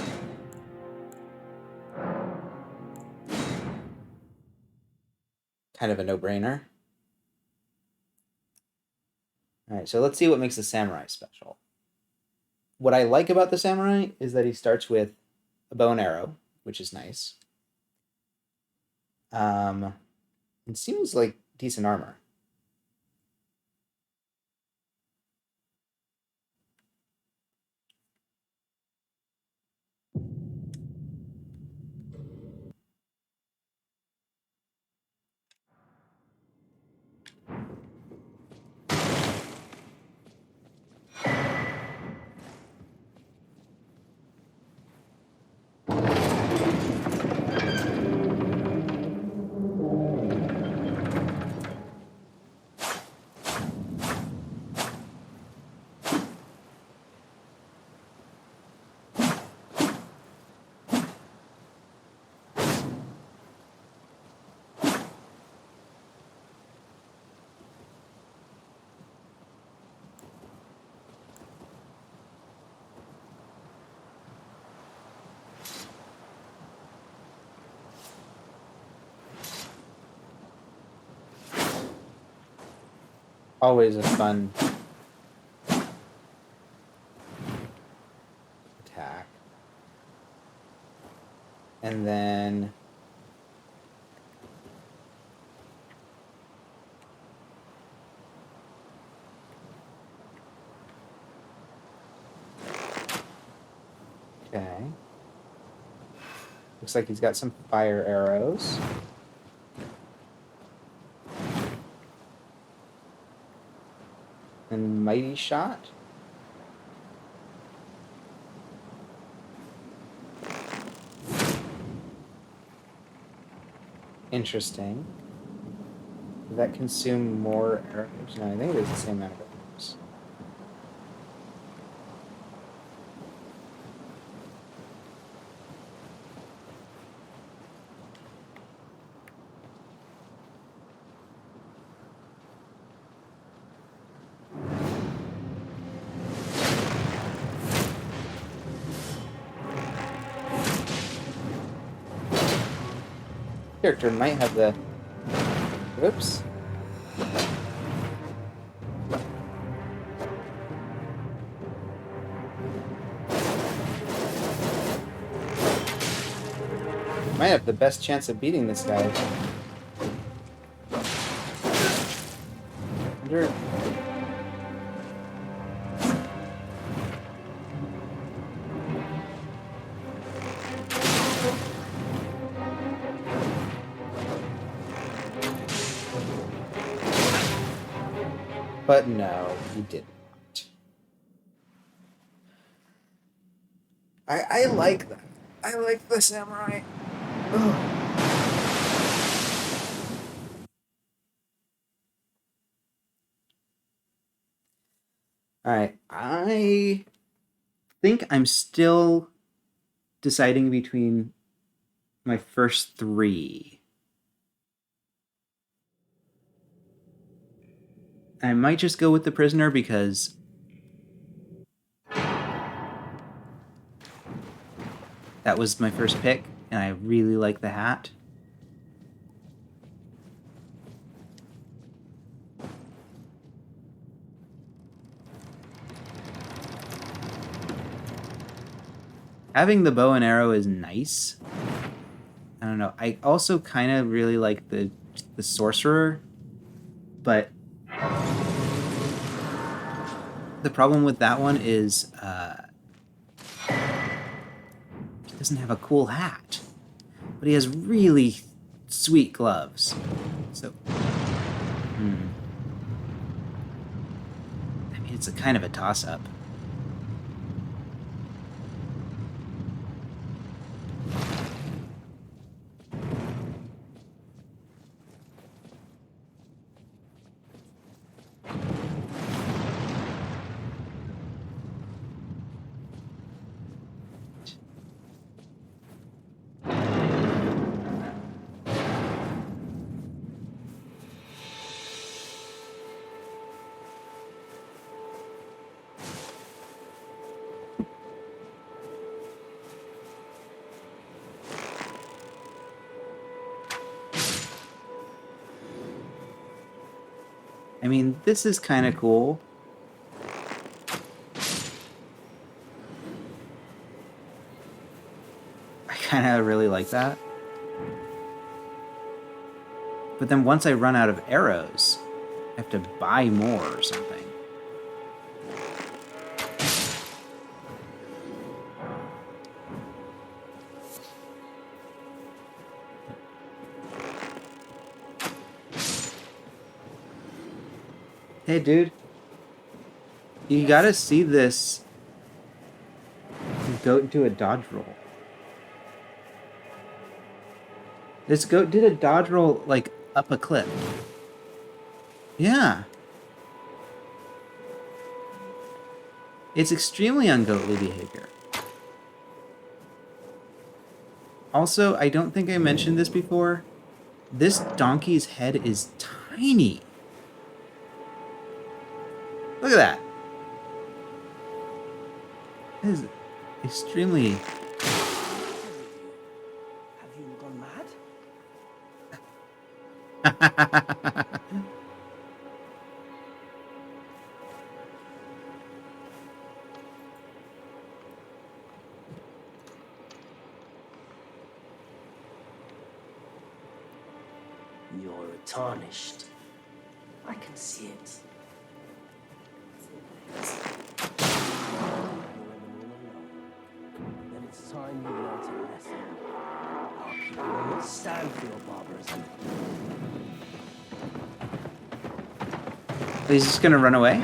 Kind of a no-brainer. Alright, so let's see what makes the samurai special. What I like about the samurai is that he starts with a bow and arrow, which is nice. It seems like decent armor. Always a fun attack. And then... Okay. Looks like he's got some fire arrows. And mighty shot. Interesting. Did that consume more arrows? No, I think it was the same amount of arrows. Character might have the... Whoops. Might have the best chance of beating this guy. Wonder... But no, he didn't. I like that. I like the samurai. Ugh. Alright, I think I'm still deciding between my first three. I might just go with the prisoner because that was my first pick, and I really like the hat. Having the bow and arrow is nice. I don't know. I also kind of really like the sorcerer, but The problem with that one is he doesn't have a cool hat, but he has really sweet gloves. So, I mean, it's a kind of a toss-up. I mean, this is kind of cool. I kind of really like that. But then once I run out of arrows, I have to buy more or something. Hey, dude. You gotta see this goat do a dodge roll. This goat did a dodge roll, like, up a cliff. Yeah. It's extremely ungoatly behavior. Also, I don't think I mentioned this before. This donkey's head is tiny. Look at that. It is extremely... Have you gone mad? You're tarnished. I can see it. Then it's time you learned a lesson. Our people will not stand for your barbarism. He's just gonna run away?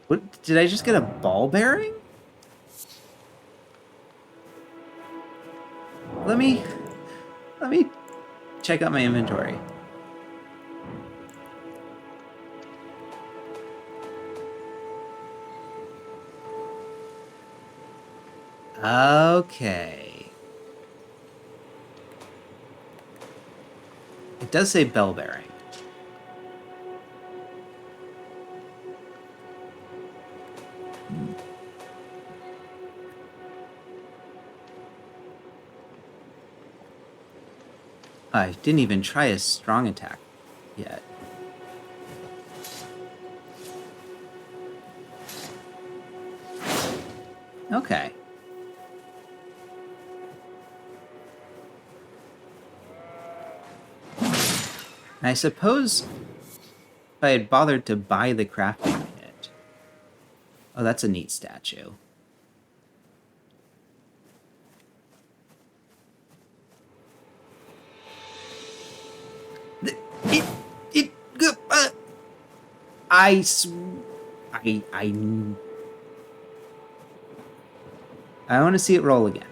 What, did I just get a ball bearing? Let me check out my inventory. Okay. It does say bell bearing. I didn't even try a strong attack yet. Okay. I suppose if I had bothered to buy the crafting kit... Oh, that's a neat statue. I want to see it roll again.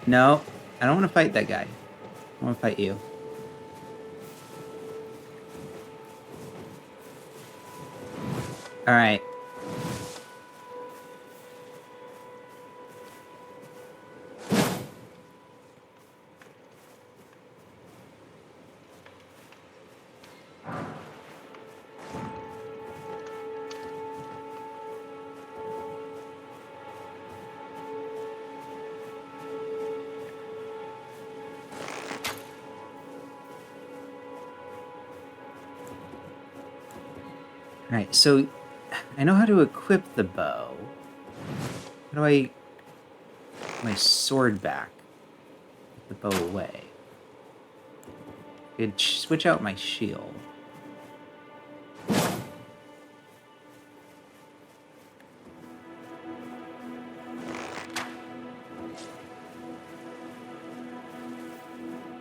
No, I don't want to fight that guy. I want to fight you. All right. Alright, so I know how to equip the bow. How do I get my sword back? Put the bow away. I could switch out my shield.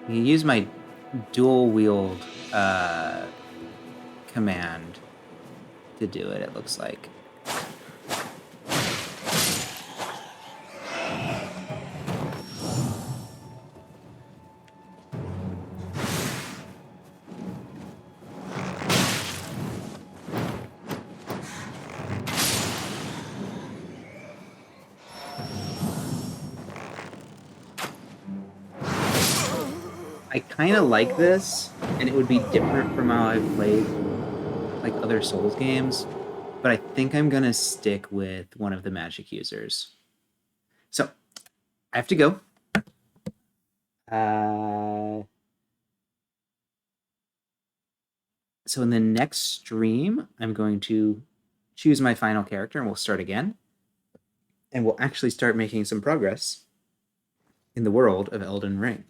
I can use my dual wield command to do it, it looks like. I kind of like this, and it would be different from how I've played like other Souls games, but I think I'm gonna stick with one of the magic users. So I have to go. So in the next stream, I'm going to choose my final character, and we'll start again, and we'll actually start making some progress in the world of Elden Ring.